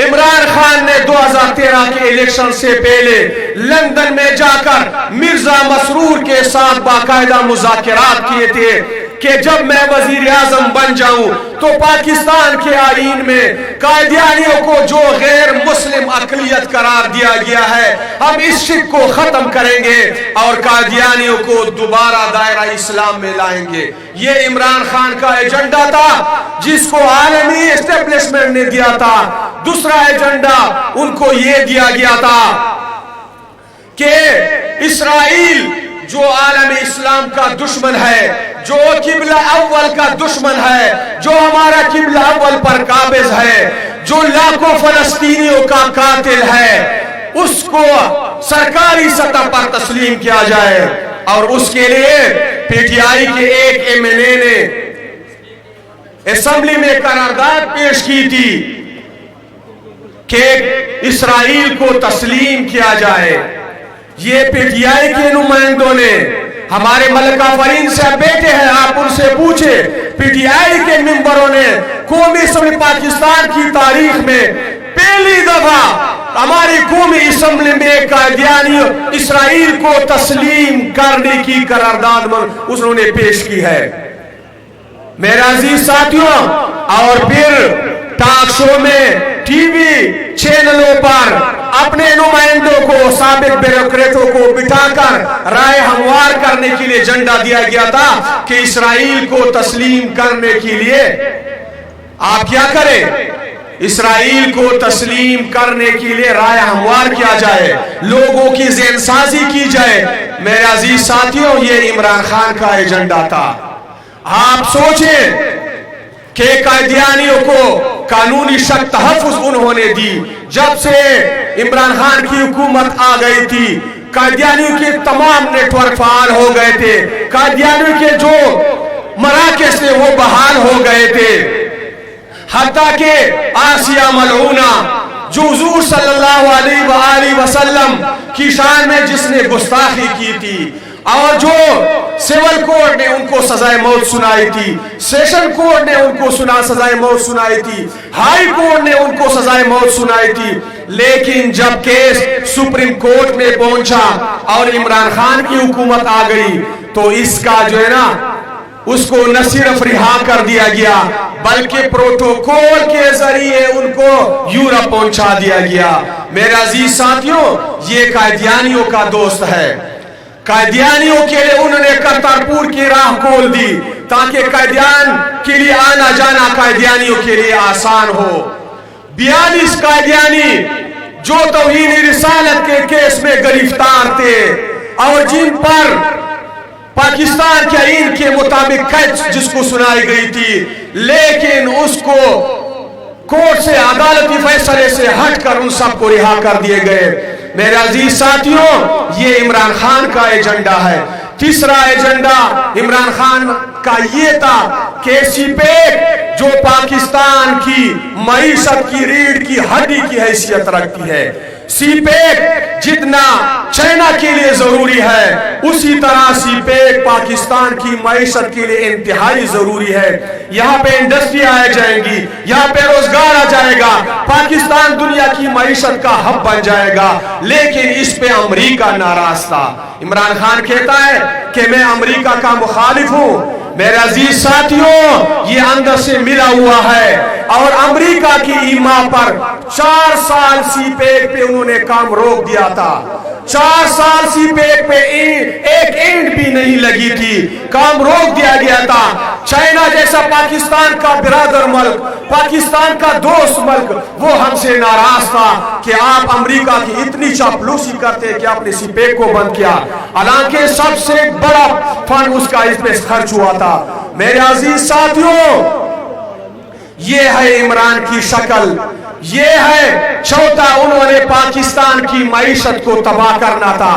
इमरान खान ने 2013 के इलेक्शन से पहले लंदन में जाकर मिर्जा मसरूर के साथ बाकायदा मुज़ाकरात किए थे کہ جب میں وزیر اعظم بن جاؤں تو پاکستان کے آئین میں قادیانیوں کو جو غیر مسلم اقلیت قرار دیا گیا ہے ہم اس شرک کو ختم کریں گے اور قادیانیوں کو دوبارہ دائرہ اسلام میں لائیں گے. یہ عمران خان کا ایجنڈا تھا جس کو عالمی اسٹیبلشمنٹ نے دیا تھا. دوسرا ایجنڈا ان کو یہ دیا گیا تھا کہ اسرائیل جو عالم اسلام کا دشمن ہے, جو قبلہ اول کا دشمن ہے, جو ہمارا قبلہ اول پر قابض ہے, جو لاکھوں فلسطینیوں کا قاتل ہے, اس کو سرکاری سطح پر تسلیم کیا جائے. اور اس کے لیے پی ٹی آئی کے ایک ایم این اے نے اسمبلی میں قرارداد پیش کی تھی کہ اسرائیل کو تسلیم کیا جائے. یہ پی ٹی آئی کے نمائندوں نے, ہمارے ملک آفرین سے بیٹے ہیں, آپ ان سے پوچھے, پی ٹی آئی کے ممبروں نے قومی اسمبلی پاکستان کی تاریخ میں پہلی دفعہ ہماری قومی اسمبلی میں قادیانی اسرائیل کو تسلیم کرنے کی قرارداد انہوں نے پیش کی ہے. میرے عزیز ساتھیوں, اور پھر ٹاک شو میں, ٹی وی چینلوں پر اپنے نمائندوں کو, سابق بیوروکریٹوں کو بٹھا کر رائے ہموار کرنے کے لیے ایجنڈا دیا گیا تھا کہ اسرائیل کو تسلیم کرنے کے لیے آپ کیا کریں, اسرائیل کو تسلیم کرنے کے لیے رائے ہموار کیا جائے, لوگوں کی ذہن سازی کی جائے. میرے عزیز ساتھیوں, یہ عمران خان کا ایجنڈا تھا. آپ سوچیں کہ قادیانیوں کو قانونی شک تحفظ انہوں نے دی. جب سے عمران خان کی حکومت آ گئی تھی, قادیانیوں کے تمام نیٹ ورک فعال ہو گئے تھے, قادیانیوں کے جو مراکز تھے وہ بحال ہو گئے تھے. حتیٰ کہ آسیہ ملعونہ جو حضور صلی اللہ علیہ وآلہ وسلم کی شان میں جس نے گستاخی کی تھی, اور جو سیول کورٹ نے ان کو سزائے موت سنائی تھی, سیشن کورٹ نے ان کو سزائے موت سنائی تھی, ہائی کورٹ نے ان کو سزائے موت سنائی تھی, لیکن جب کیس سپریم کورٹ میں پہنچا اور عمران خان کی حکومت آ گئی تو اس کا جو ہے نا, اس کو نہ صرف رہا کر دیا گیا بلکہ پروٹوکول کے ذریعے ان کو یورپ پہنچا دیا گیا. میرے عزیز ساتھیوں, یہ قادیانیوں کا دوست ہے. قادیانیوں کے لیے انہوں نے کرتارپور کی راہ کھول دی تاکہ قادیان کے لیے آنا جانا قادیانیوں کے لیے آسان ہو. 42 قادیانی جو توہین رسالت کے کیس میں گرفتار تھے اور جن پر پاکستان کے آئین کے مطابق قید جس کو سنائی گئی تھی, لیکن اس کو کورٹ سے, عدالتی فیصلے سے ہٹ کر ان سب کو رہا کر دیے گئے. میرے عزیز ساتھیوں, یہ عمران خان کا ایجنڈا ہے. تیسرا ایجنڈا عمران خان کا یہ تھا کہ سی پیک جو پاکستان کی معیشت کی ریڑھ کی ہڈی کی حیثیت رکھتی ہے, سی پیک جتنا چائنا کے لیے ضروری ہے اسی طرح سی پیک پاکستان کی معیشت کے لیے انتہائی ضروری ہے. یہاں پہ انڈسٹری آ جائیں گی, یہاں پہ روزگار آ جائے گا, پاکستان دنیا کی معیشت کا ہب بن جائے گا. لیکن اس پہ امریکہ ناراض تھا. عمران خان کہتا ہے کہ میں امریکہ کا مخالف ہوں. میرے عزیز ساتھیوں, یہ اندر سے ملا ہوا ہے اور امریکہ کی ایما پر 4 سال سی پیک پہ انہوں نے کام روک دیا تھا. 4 سال سی پیک پہ ایک اینٹ بھی نہیں لگی تھی, کام روک دیا گیا تھا. چائنا جیسا پاکستان کا برادر ملک, پاکستان کا دوست ملک, وہ ہم سے ناراض تھا کہ آپ امریکہ کی اتنی چاپلوسی کرتے کہ آپ نے سی پیک کو بند کیا, حالانکہ سب سے بڑا فنڈ اس کا اس پہ خرچ ہوا تھا. میرے عزیز ساتھیوں, یہ ہے عمران کی شکل. یہ ہے چوتھا, انہوں نے پاکستان کی معیشت کو تباہ کرنا تھا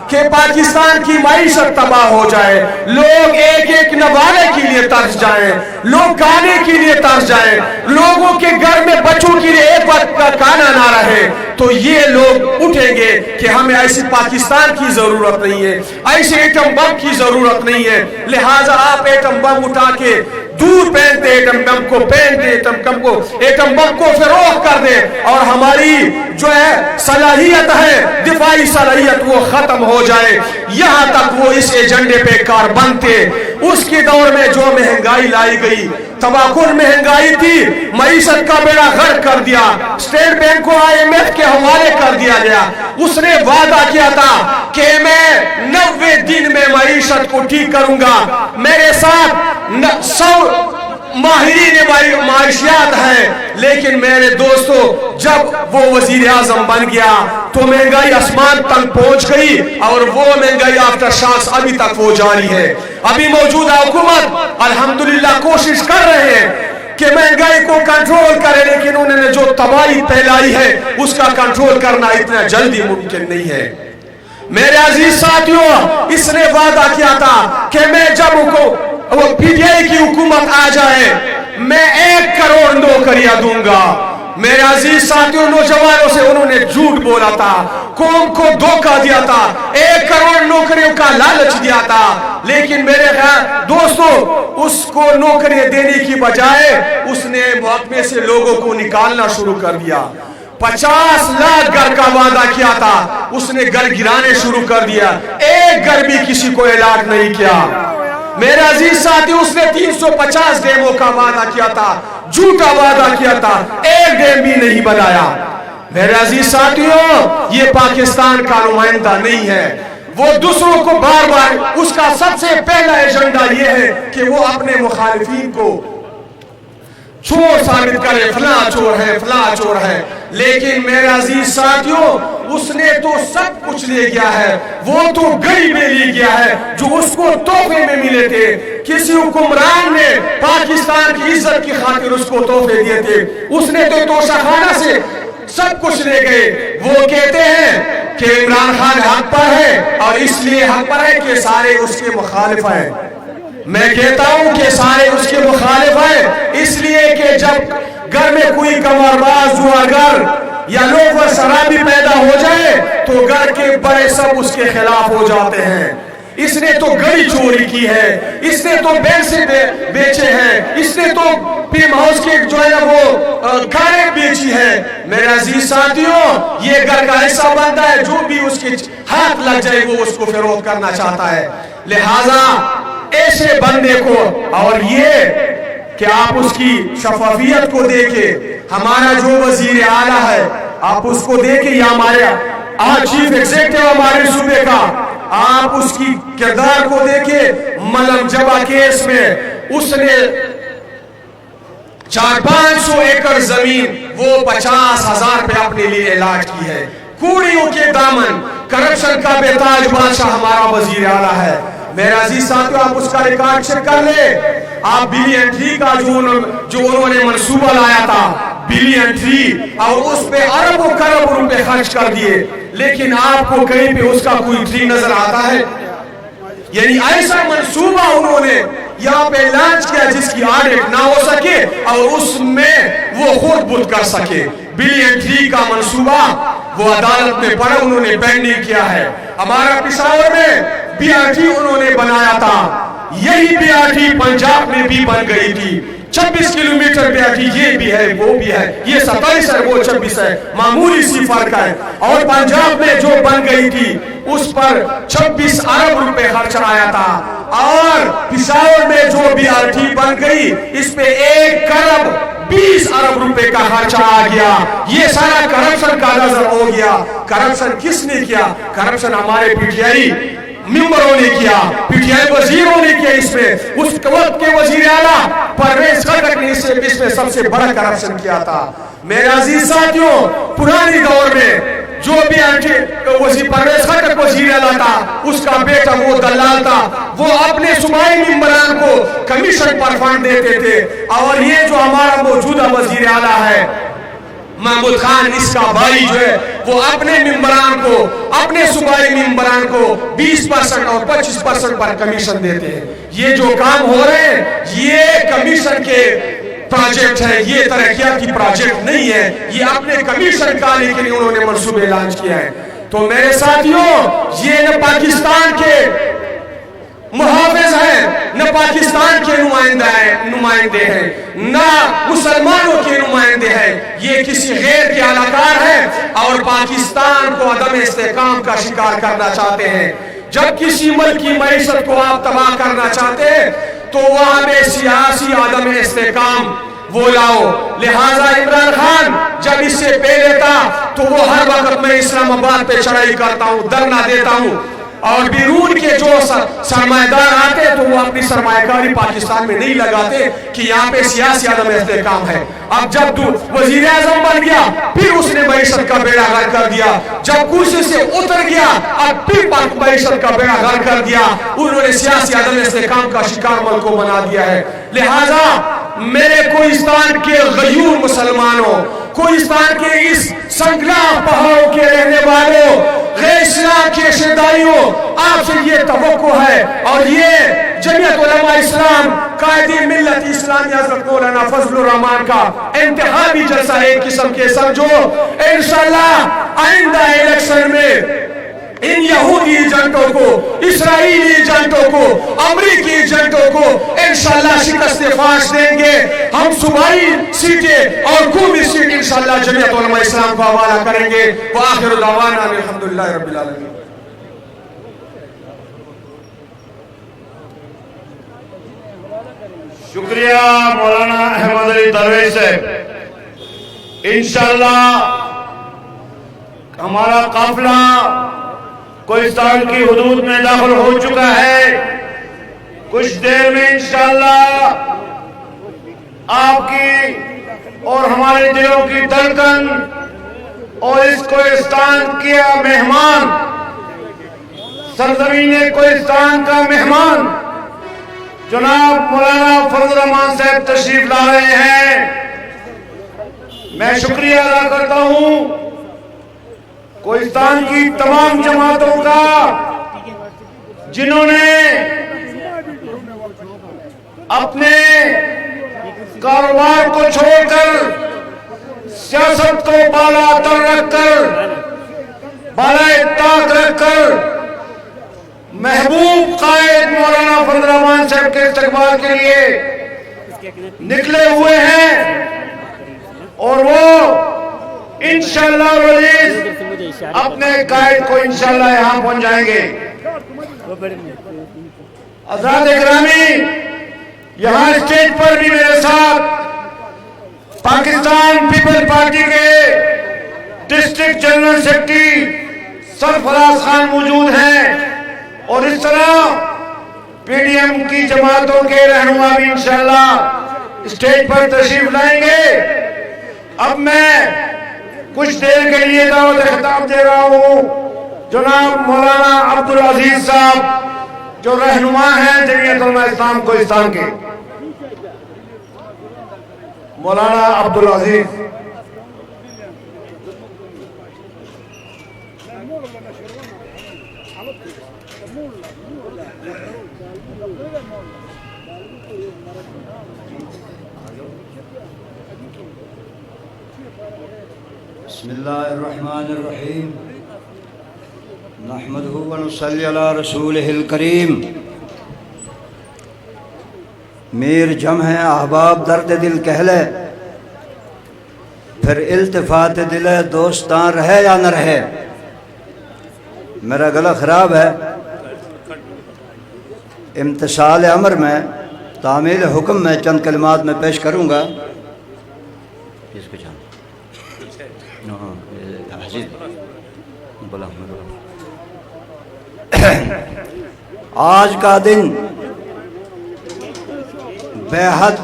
کہ پاکستان کی معیشت تباہ ہو جائے, لوگ ایک ایک نوالے کے لیے ترس جائیں, لوگ کھانے کے لیے ترس جائیں, لوگوں کے گھر میں بچوں کے لیے ایک وقت کا کھانا نہ رہے. تو یہ لوگ اٹھیں گے کہ ہمیں ایسی پاکستان کی ضرورت نہیں ہے, ایسے ایٹم بم کی ضرورت نہیں ہے, لہٰذا آپ ایٹم بم اٹھا کے दूर पहनते एटम बम को, पहनते एटम बम को फरोख कर दे और हमारी जो है सलाहियत है, दिफाई सलाहियत वो खत्म हो जाए, यहां तक वो इस एजेंडे पे कार बनते। उसके दौर में जो महंगाई लाई गई, तबाकुन महंगाई थी, मईशत का बेड़ा गर्क कर दिया, स्टेट बैंक को IMF के हवाले कर दिया गया। उसने वादा किया था कि मैं 90 दिन में मईशत को ठीक करूंगा। मेरे साथ 100 माहिरीन माशियात है, लेकिन मेरे दोस्तों जब वो वजीर आजम बन गया तो महंगाई आसमान तक पहुंच गई और वो महंगाई आफ्टर शॉक्स अभी तक वो जारी है। अभी मौजूदा हुकूमत अल्हम्दुलिल्लाह कोशिश कर रहे हैं कि महंगाई को कंट्रोल करे, लेकिन उन्होंने जो तबाही फैलाई है उसका कंट्रोल करना इतना जल्दी मुमकिन नहीं है। मेरे अजीज साथियों, इसने वादा किया था कि मैं जब वो PTI की हुकूमत आ जाए मैं 1 करोड़ नौकरियां दूंगा। मेरे अजीज साथियों, नौजवानों से उन्होंने झूठ बोला था, कौम को धोखा दिया था, 1 करोड़ नौकरियों का लालच दिया था, लेकिन मेरे दोस्तों उसको नौकरियां देने की बजाय उसने महकमे से लोगों को निकालना शुरू कर दिया। 50 लाख घर का वादा किया था, उसने घर गिराने शुरू कर दिया, एक घर भी किसी को अलॉट नहीं किया। मेरे अजीज साथियों, उसने 350 डैमों का वादा किया था, झूठा वादा किया था, एक डैम भी नहीं बनाया। मेरे अजीज साथियों, ये पाकिस्तान का नुमाइंदा नहीं है, वो दूसरों को बार बार, उसका सबसे पहला एजेंडा ये है कि वो अपने मुखालिफिन को चोर साबित करे, फला चोर है, फला चोर है। लेकिन मेरे अजीज साथियों, उसने तो सब कुछ ले गया है, वो तो गड़ी में ले गया है जो उसको तोहफे में मिले थे। किसी हुक्मरान ने पाकिस्तान की इज्जत की खातिर उसको तोहफे दिए थे, उसने तो तोशाखाना से सब कुछ ले गए। वो कहते हैं कि इमरान खान हक पर है और इसलिए हक पर है कि सारे उसके मुखालिफ हैं। मैं कहता हूं कि सारे उसके मुखालिफ हैं इसलिए कि जब घर में कोई कमरबाज, जुआगर या लोग व शराबी पैदा हो जाए तो घर के बड़े सब उसके खिलाफ हो जाते हैं। इसने तो गड़ी चोरी की है, इसने तो बैंक से बेचे हैं, इसने तो पीम हाउस के जो है वो कारें बेची है। मेरे अजीज साथियों, ये घर का हिस्सा बनता है, जो भी उसके हाथ लग जाए वो उसको फरोख्त करना चाहता है। लिहाजा ऐसे बंदे को, और ये कि आप उसकी शफाफियत को देखे, हमारा जो वजीर आला है आप उसको देखे, या हमारे चीफ एग्जीक्यूटिव हमारे सूबे का, आप उसकी किरदार को देखे। मलम जबा केस में उसने 400-500 एकड़ जमीन वो 50,000 पे अपने लिए इलाज की है। कूड़ियों के दामन, करप्शन का बेताज बादशाह हमारा वजीर आला है। मेरे अजीज साथियों, आप उसका रिकॉर्ड चेक कर ले। आप बिलियन ट्री का जो उन्होंने मंसूबा लाया था, बिलियन ट्री, और उस पे अरबों खरबों रुपए खर्च कर दिए, लेकिन आपको कहीं पे उसका कोई ट्री नजर आता है? यानी ऐसा मंसूबा उन्होंने यहाँ पे लॉन्च किया जिसकी ऑडिट ना हो सके और उसमें वो खुद बुत कर सके। बिलियन ट्री का मंसूबा वो अदालत में पड़ा, उन्होंने पेंडिंग किया है। हमारा पिशावर में BRT उन्होंने बनाया था, यही BRT पंजाब में भी बन गई थी। 26 किलोमीटर BRT, ये भी है वो भी है, ये 27 है वो 26 है, मामूली सी फर्क है। और पंजाब में जो बन गई थी उस पर 26 अरब रुपए खर्च आया था, और पिशावर में जो BRT बन गई इस पे 1 करोड़ 20 अरब रुपए का खर्चा आ गया। ये सारा करप्शन का नजर हो गया। करप्शन किसने किया? करप्शन हमारे PTI मेंबरों ने किया, PTI वजीरों ने किया। इसमें उस वक्त के वजीर आला परवेज खटक ने इसमें सबसे बड़ा करप्शन किया था। मेरे अजीज साथियों, पुरानी दौर में जो भी परवेज खटक वजीर आला था, उसका बेटा वो दलाल था, वो अपने सूबाई मेंबरान को कमीशन पर फंड देते थे। और ये जो हमारा मौजूदा वजीर आला है महमूद खान, इसका भाई जो है वो अपने मेंबरान को, अपने सूबाई मेंबरान को 20% और 25% पर कमीशन देते हैं। ये जो काम हो रहे हैं ये कमीशन के प्रोजेक्ट है, ये तरक्याती प्रोजेक्ट नहीं है, ये अपने कमीशन का लेकिन उन्होंने मंसूबे लॉन्च किया है। तो मेरे साथियों, ये न पाकिस्तान के मुहाफिज हैं, न पाकिस्तान के नुमाइंदे हैं, न मुसलमानों के नुमाइंदे हैं। ये किसी गैर के अलाकार है और पाकिस्तान को अदम इस्तेकाम का शिकार करना चाहते हैं। जब किसी मुल्क की मईशत को आप तबाह करना चाहते हैं तो वहां में सियासी अदम इस्तेकाम वो लाओ। लिहाजा इमरान खान जब इससे पे लेता तो वो हर वक्त मैं इस्लामाबाद पे चढ़ाई करता हूँ, धरना देता हूँ, और बिरून के जो सरमाएदार आते तो वो अपनी सरमाएकारी पाकिस्तान में नहीं लगाते कि यहाँ पे सियासी अदम इस्तेकाम है। अब जब वजीर आजम बन गया फिर उसने मईशत का बेड़ा गर्क कर दिया, जब कुर्सी से उतर गया अब फिर मईशत का बेड़ा गर्क कर दिया। उन्होंने सियासी अदम इस्तेकाम का शिकार मुल्क को बना दिया है। लिहाजा मेरे कोहिस्तान के गयूर मुसलमानों, कोहिस्तान के इस संगलाम पहाड़ों के रहने वालों, गैर इस्लाम के शहदाइयों, आपसे ये तवक्को है और ये जमीयत उलमा इस्लाम कायदे मिल्लत इस्लामी हज़रत मौलाना फजलुर रहमान का इंतखाबी जलसा एक किस्म के समझो। इंशाअल्लाह आइंदा इलेक्शन में इन यहूदी एजेंटों को, इस्राएली एजेंटों को, अमरीकी एजेंटों को इंशाअल्लाह शिकस्त फाश देंगे। हम सूबाई सीटें और कौमी सीट इंशाअल्लाह जमीयत उलमा इस्लाम को हवाला करेंगे। व आखिर दावाना अल्हम्दुलिल्लाह रब्बिल आलमीन। शुक्रिया मौलाना अहमद अली दरवेश साहब। इंशाअल्लाह हमारा काफिला कोहिस्तान की हुदूद में दाखिल हो चुका है। कुछ देर में इंशाअल्लाह आपकी और हमारे दिलों की धड़कन और इस कोहिस्तान के मेहमान, सरजमीन कोहिस्तान का मेहमान जनाब मौलाना फजलुर रहमान साहब तशरीफ ला रहे हैं। मैं शुक्रिया अदा करता हूं कोहिस्तान की तमाम जमातों का जिन्होंने अपने कारोबार को छोड़कर सियासत को बाला तर रखकर, बाला ताक रखकर महबूब कायद मौलाना फजलुर रहमान साहब के इस्तकबाल के लिए निकले हुए हैं और वो इंशाअल्लाह वलीज अपने कायद को इंशाअल्लाह यहां पहुंच जाएंगे। हज़रात इकरामी, यहां स्टेज पर भी मेरे साथ पाकिस्तान पीपल पार्टी के district general secretary Sarfaraz Khan मौजूद हैं और इस तरह पीडीएम की जमातों के रहनुमा भी इंशाअल्लाह स्टेज पर तशरीफ लाएंगे। अब मैं कुछ देर के लिए दावत खिताब दे रहा हूँ जनाब मौलाना अब्दुल अजीज साहब जो रहनुमा हैं जमीयत उलमा इस्लाम कोहिस्तान के। मौलाना अब्दुल अजीज। बिस्मिल्लाहिर्रहमानिर्रहीम नहमदुहु व नुसल्ली अला रसूलिहिल करीम। मीर जम है अहबाब दर्द दिल कहले, फिर इल्तिफात दिल दोस्तान रहे या न रहे। मेरा गला ख़राब है। इम्तिसाल अमर में तामील हुक्म में चंद कलिमात में पेश करूँगा। आज का दिन बेहद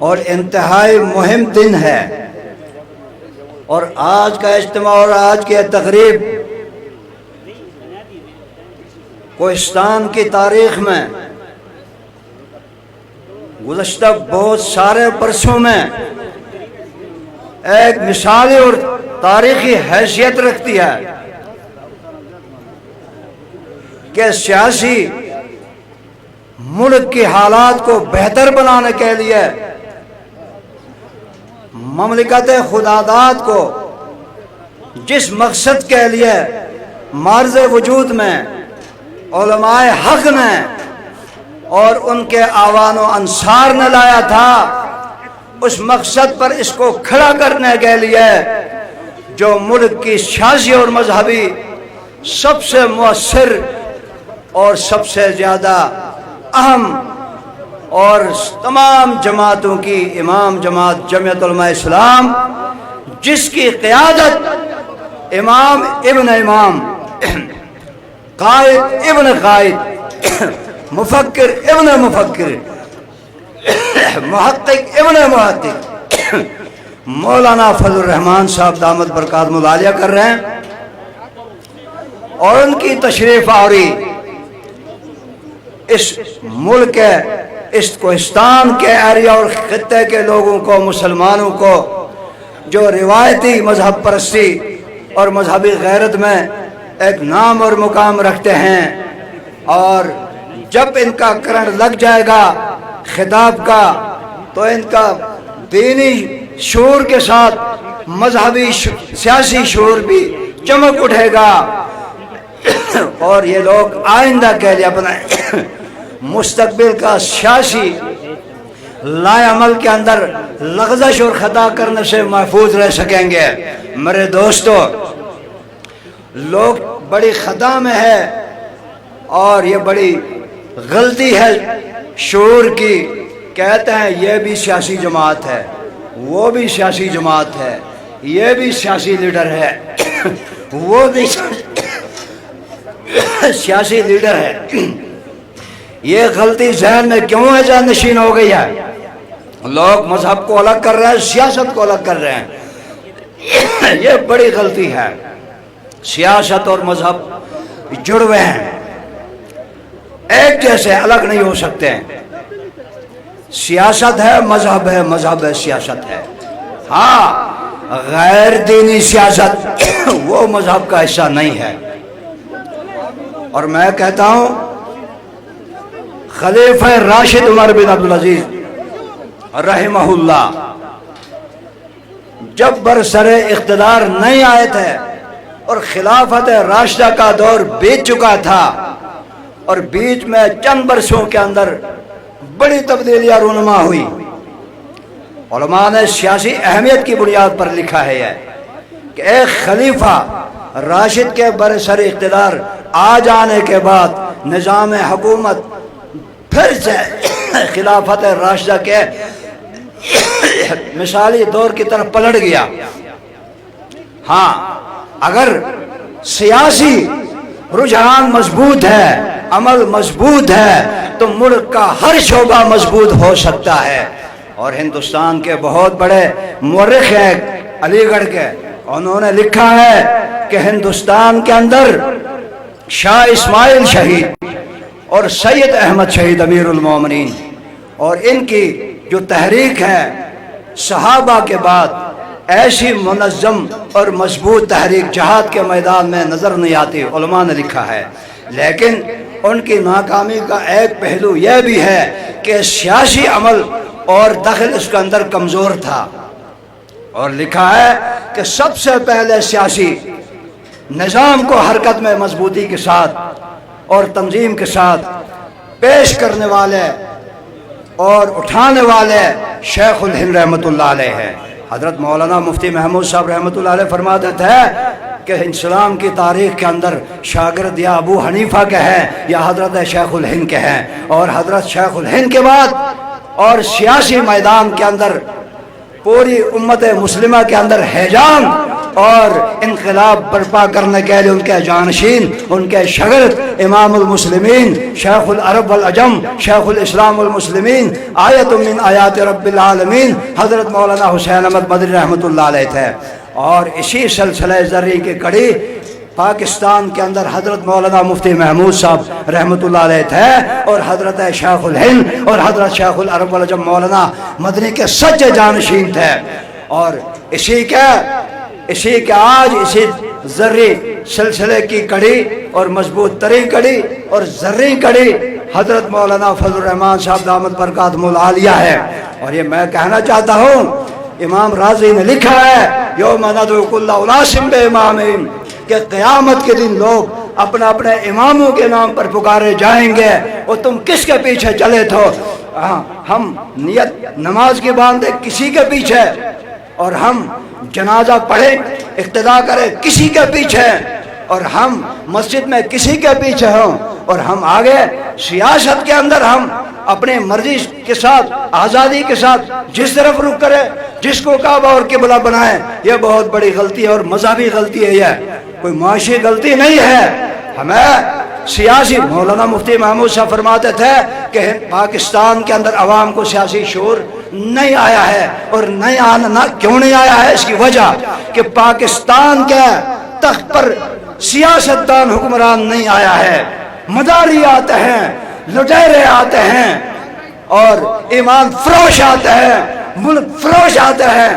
और इंतहाई मुहिम दिन है और आज का इज्तिमा और आज की तकरीब कोहिस्तान की तारीख में गुज़श्ता बहुत सारे बरसों में एक मिसाली और तारीखी हैसियत रखती है कि सियासी मुल्क की हालात को बेहतर बनाने के लिए ममलिकत खुदादाद को जिस मकसद के लिए मार्ज़ वजूद में उलमाए हक ने और उनके आवान व अंसार ने लाया था, उस मकसद पर इसको खड़ा करने के लिए जो मुल्क की सियासी और मजहबी सबसे मुअस्सिर और सबसे ज़्यादा अहम और तमाम जमातों की इमाम जमात जमीयत उलमा इस्लाम, जिसकी क़यादत इमाम इब्न इमाम, कायद इब्न कायद, मुफक्किर इब्न मुफक्किर, मुहक्किक इब्न मुहक्किक मौलाना फजल रहमान साहब दामद बरकातुहुल आलिया कर रहे हैं। और उनकी तशरीफ आवरी इस मुल्क के, इस कोहिस्तान के एरिया और खित्ते के लोगों को, मुसलमानों को जो रिवायती मजहब परस्ती और मजहबी गैरत में एक नाम और मुकाम रखते हैं, और जब इनका करंट लग जाएगा खिताब का तो इनका दीनी शूर के साथ मजहबी सियासी शूर भी चमक उठेगा और ये लोग आइंदा के लिए अपना मुस्तकबिल का सियासी लाएअमल के अंदर लग़ज़श और खता करने से महफूज रह सकेंगे। मेरे दोस्तों, लोग बड़ी खता में है और ये बड़ी गलती है शूर की। कहते हैं ये भी सियासी जमात है, वो भी सियासी जमात है, ये भी सियासी लीडर है, वो भी सियासी लीडर है। ये गलती जहन में क्यों है जानशीन हो गई है? लोग मजहब को अलग कर रहे हैं, सियासत को अलग कर रहे हैं। ये बड़ी गलती है। सियासत और मजहब जुड़ हुए हैं, एक जैसे अलग नहीं हो सकते। सियासत है, मजहब है, मजहब है, सियासत है। हाँ, गैर दीनी सियासत वो मजहब का हिस्सा नहीं है। और मैं कहता हूं खलीफा राशिद उमर बिन अब्दुल अजीज रहमहुल्लाह जब बरसरे इख्तिदार नहीं आए थे और खिलाफत राशिदा का दौर बीत चुका था और बीच में चंद बरसों के अंदर बड़ी तब्दीलियां रूनुमा हुई, उलमा ने सियासी अहमियत की बुनियाद पर लिखा है कि एक खलीफा राशिद के बरसर इख्तिदार आ जाने के बाद निज़ाम हुकूमत फिर से खिलाफत राशिदा के मिसाली दौर की तरफ पलट गया। हाँ, अगर सियासी रुझान मजबूत है, अमल मजबूत है, तो मुल्क का हर शोबा मजबूत हो सकता है। और हिंदुस्तान के बहुत बड़े मुअर्रिख हैं अलीगढ़ के, उन्होंने लिखा है कि हिंदुस्तान के अंदर शाह इस्माइल शहीद और सैयद अहमद शहीद अमीरुल मोमिनीन और इनकी जो तहरीक है सहाबा के बाद ऐसी मुनज़्ज़म और मजबूत तहरीक जहाद के मैदान में नजर नहीं आती, उलमा ने लिखा है। लेकिन उनकी नाकामी का एक पहलू यह भी है कि सियासी अमल और दखल उसके अंदर कमजोर था। और लिखा है कि सबसे पहले सियासी निज़ाम को हरकत में मजबूती के साथ और तंजीम के साथ पेश करने वाले और उठाने वाले शेखुल हिंद रहमतुल्लाह अलैह है। हजरत मौलाना मुफ्ती महमूद साहब रहमतुल्लाह अलैह फरमाते थे कि इस्लाम की तारीख के अंदर शागिर्द या अबू हनीफा के हैं या हजरत शेखुल हिंद के हैं, और हजरत शेखुल हिंद के बाद और सियासी मैदान के अंदर पूरी उम्मत मुस्लिमा के अंदर हैजान और इनकलाब बर्पा करने के लिए उनके जानशीन, उनके शागिर्द इमामुल मुस्लिमीन शेखुल अरब वल अजम शेखुल इस्लाम वल मुस्लिमीन आयतुम मिन आयात रब्बिल आलमीन हजरत मौलाना हुसैन अहमद मदनी रहमतुल्लाह अलैह थे। और इसी सिलसिले ज़र्री की कड़ी पाकिस्तान के अंदर हजरत मौलाना मुफ्ती महमूद साहब रहमतुल्लाह अलैह थे और हजरत शेखुल हिंद और हजरत शेखुल अरब वल अजम मौलाना मदनी के सच्चे जानशीन थे। और इसी के आज इसी ज़र्री सिलसिले की कड़ी और मजबूत तरी कड़ी और ज़र्री कड़ी हजरत मौलाना फजल रहमान साहब दामद बरकातुहुल आलिया है। और ये मैं कहना चाहता हूँ, इमाम राजी ने लिखा है यौम नदउ कुल्ला उनासिम बिइमामिहिम कि क़यामत के दिन लोग अपने अपने इमामों के नाम पर पुकारे जाएंगे और तुम किसके पीछे चले थे? हम नियत नमाज की बांधे किसी के पीछे और हम जनाजा पढ़े इक्तदा करें किसी के पीछे और हम मस्जिद में किसी के पीछे हों और हम आगे सियासत के अंदर हम अपने मर्जी के साथ आज़ादी के साथ जिस तरफ रुख करें, जिसको काबा और किबला बनाए, यह बहुत बड़ी गलती है और मज़हबी गलती है। यह कोई माशी गलती नहीं है। हमें सियासी मौलाना मुफ्ती महमूद साहब फरमाते थे कि पाकिस्तान के अंदर अवाम को सियासी शोर नहीं आया है और नहीं आना क्यों नहीं आया है? इसकी वजह कि पाकिस्तान के तख्त पर सियासतदान हुक्मरान नहीं आया है, मदारी आते हैं, लुटेरे आते हैं और ईमान फरोश आते हैं, मुल्क फरोश आते हैं,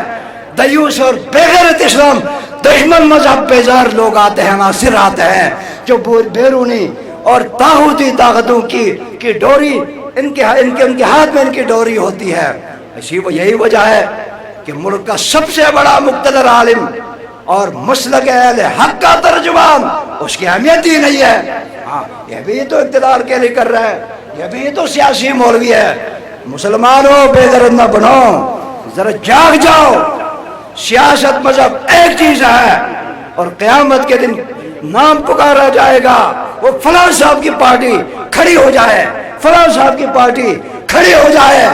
दयूस और बेगैरत इस्लाम दुश्मन मजहब बेजार लोग आते हैं, नासिर आते हैं जो बैरूनी और तागूती ताकतों की डोरी इनके हाथ में इनकी डोरी होती है। यही वजह है कि मुल्क का सबसे बड़ा मुक़्तदर आलिम और मसलक अहले हक का तर्जुमान, उसकी अहमियत ही नहीं है। हाँ, यह भी तो इक़्तिदार के लिए कर रहा है, यह भी तो सियासी मौलवी है। मुसलमानों बेदर्द न बनो, जरा जाग जाओ। सियासत मजहब एक चीज है और क़यामत के दिन नाम पुकारा जाएगा, वो फलां साहब की पार्टी खड़ी हो जाए, फलां साहब की पार्टी खड़ी हो जाए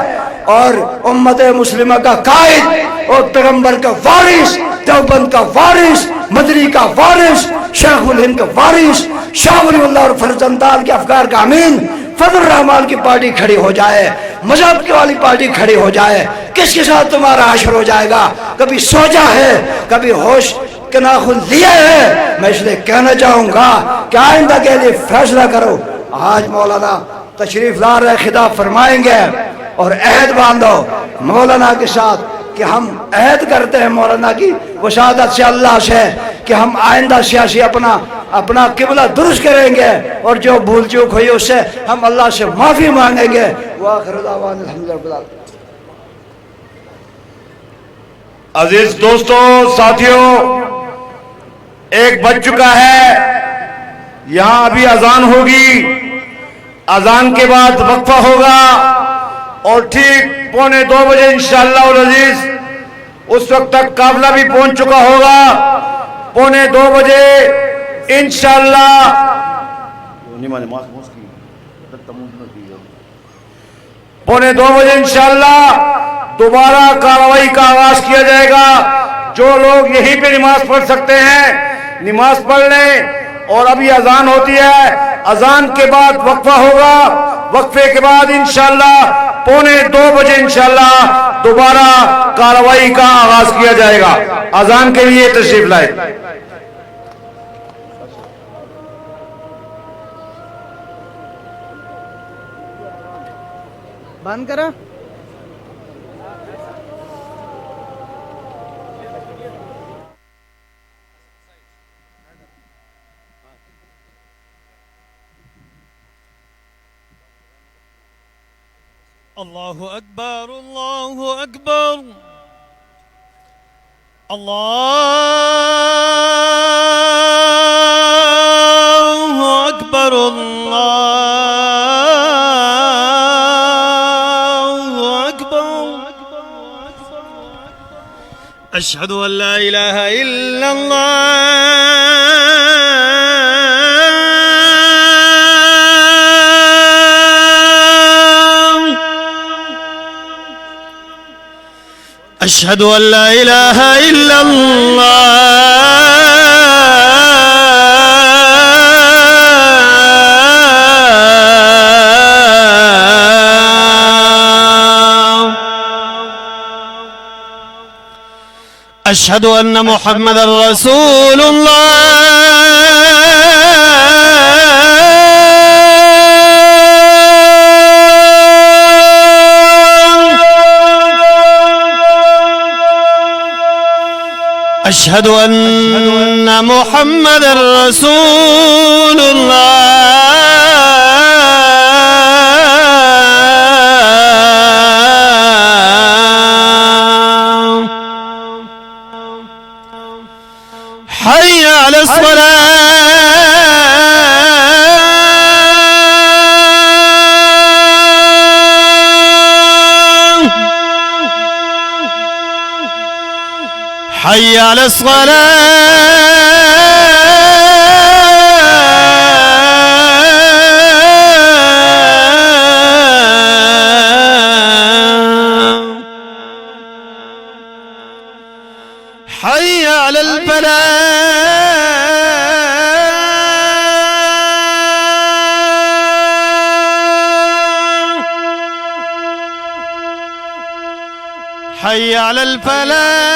और उम्मत मुस्लिमा का कायद और पैगंबर का वारिस, देवबंद का वारिस, मदनी का वारिस, शेखुल हिंद का वारिस, शाह वलीउल्लाह और फर्जंदाल के अफकार का अमीन फजल रहमान की पार्टी खड़ी हो जाए, मजहब की वाली पार्टी खड़ी हो जाए। किसके साथ तुम्हारा हश्र हो जाएगा? कभी सोचा है, कभी होश के नाखुन लिए है? मैं इसलिए कहना चाहूंगा कि आइंदा के लिए फैसला करो। आज मौलाना तशरीफ ला रहे, खिताब फरमाएंगे और अहद बांधो मौलाना के साथ कि हम अहद करते हैं मौलाना की वशादत से, अल्लाह से, कि हम आइंदा सियासी अपना किबला दुरुस्त करेंगे और जो भूल चूक हुई उससे हम अल्लाह से माफी मांगेंगे। अजीज दोस्तों, साथियों, एक बज चुका है, यहाँ अभी अजान होगी, अजान के बाद वक्फा होगा और ठीक 1:45 बजे इंशाअल्लाह और अजीज उस वक्त तक काफिला भी पहुंच चुका होगा। 1:45 बजे इंशाअल्लाह 1:45 बजे इंशाअल्लाह दोबारा कार्रवाई का आगाज किया जाएगा। जो लोग यहीं पे नमाज पढ़ सकते हैं नमाज पढ़ लें और अभी अजान होती है, अजान के बाद वक्फा होगा, वक्फे के बाद इंशाअल्लाह 1:45 बजे इंशाअल्लाह दोबारा कार्रवाई का आगाज किया जाएगा। अजान के लिए तशरीफ लाए। बंद करा। अल्लाहु अकबर, अल्लाहु अकबर, अल्लाहु अकबर, अल्लाहु अकबर। अशहदु अन ला इलाहा इल्लल्लाह, अशहदु अन ला इलाहा इल्लल्लाह, अशहदु अन्न मुहम्मदर रसूलुल्लाह, अशहदु अन्न मुहम्मदर रसूलुल्लाह, हय्या अला حي على الصلاة حي على الفلاح حي على الفلاح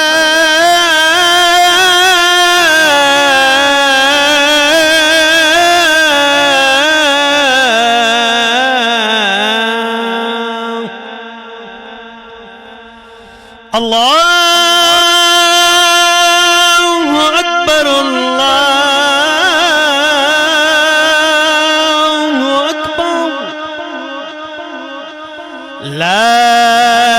الله أكبر الله أكبر لا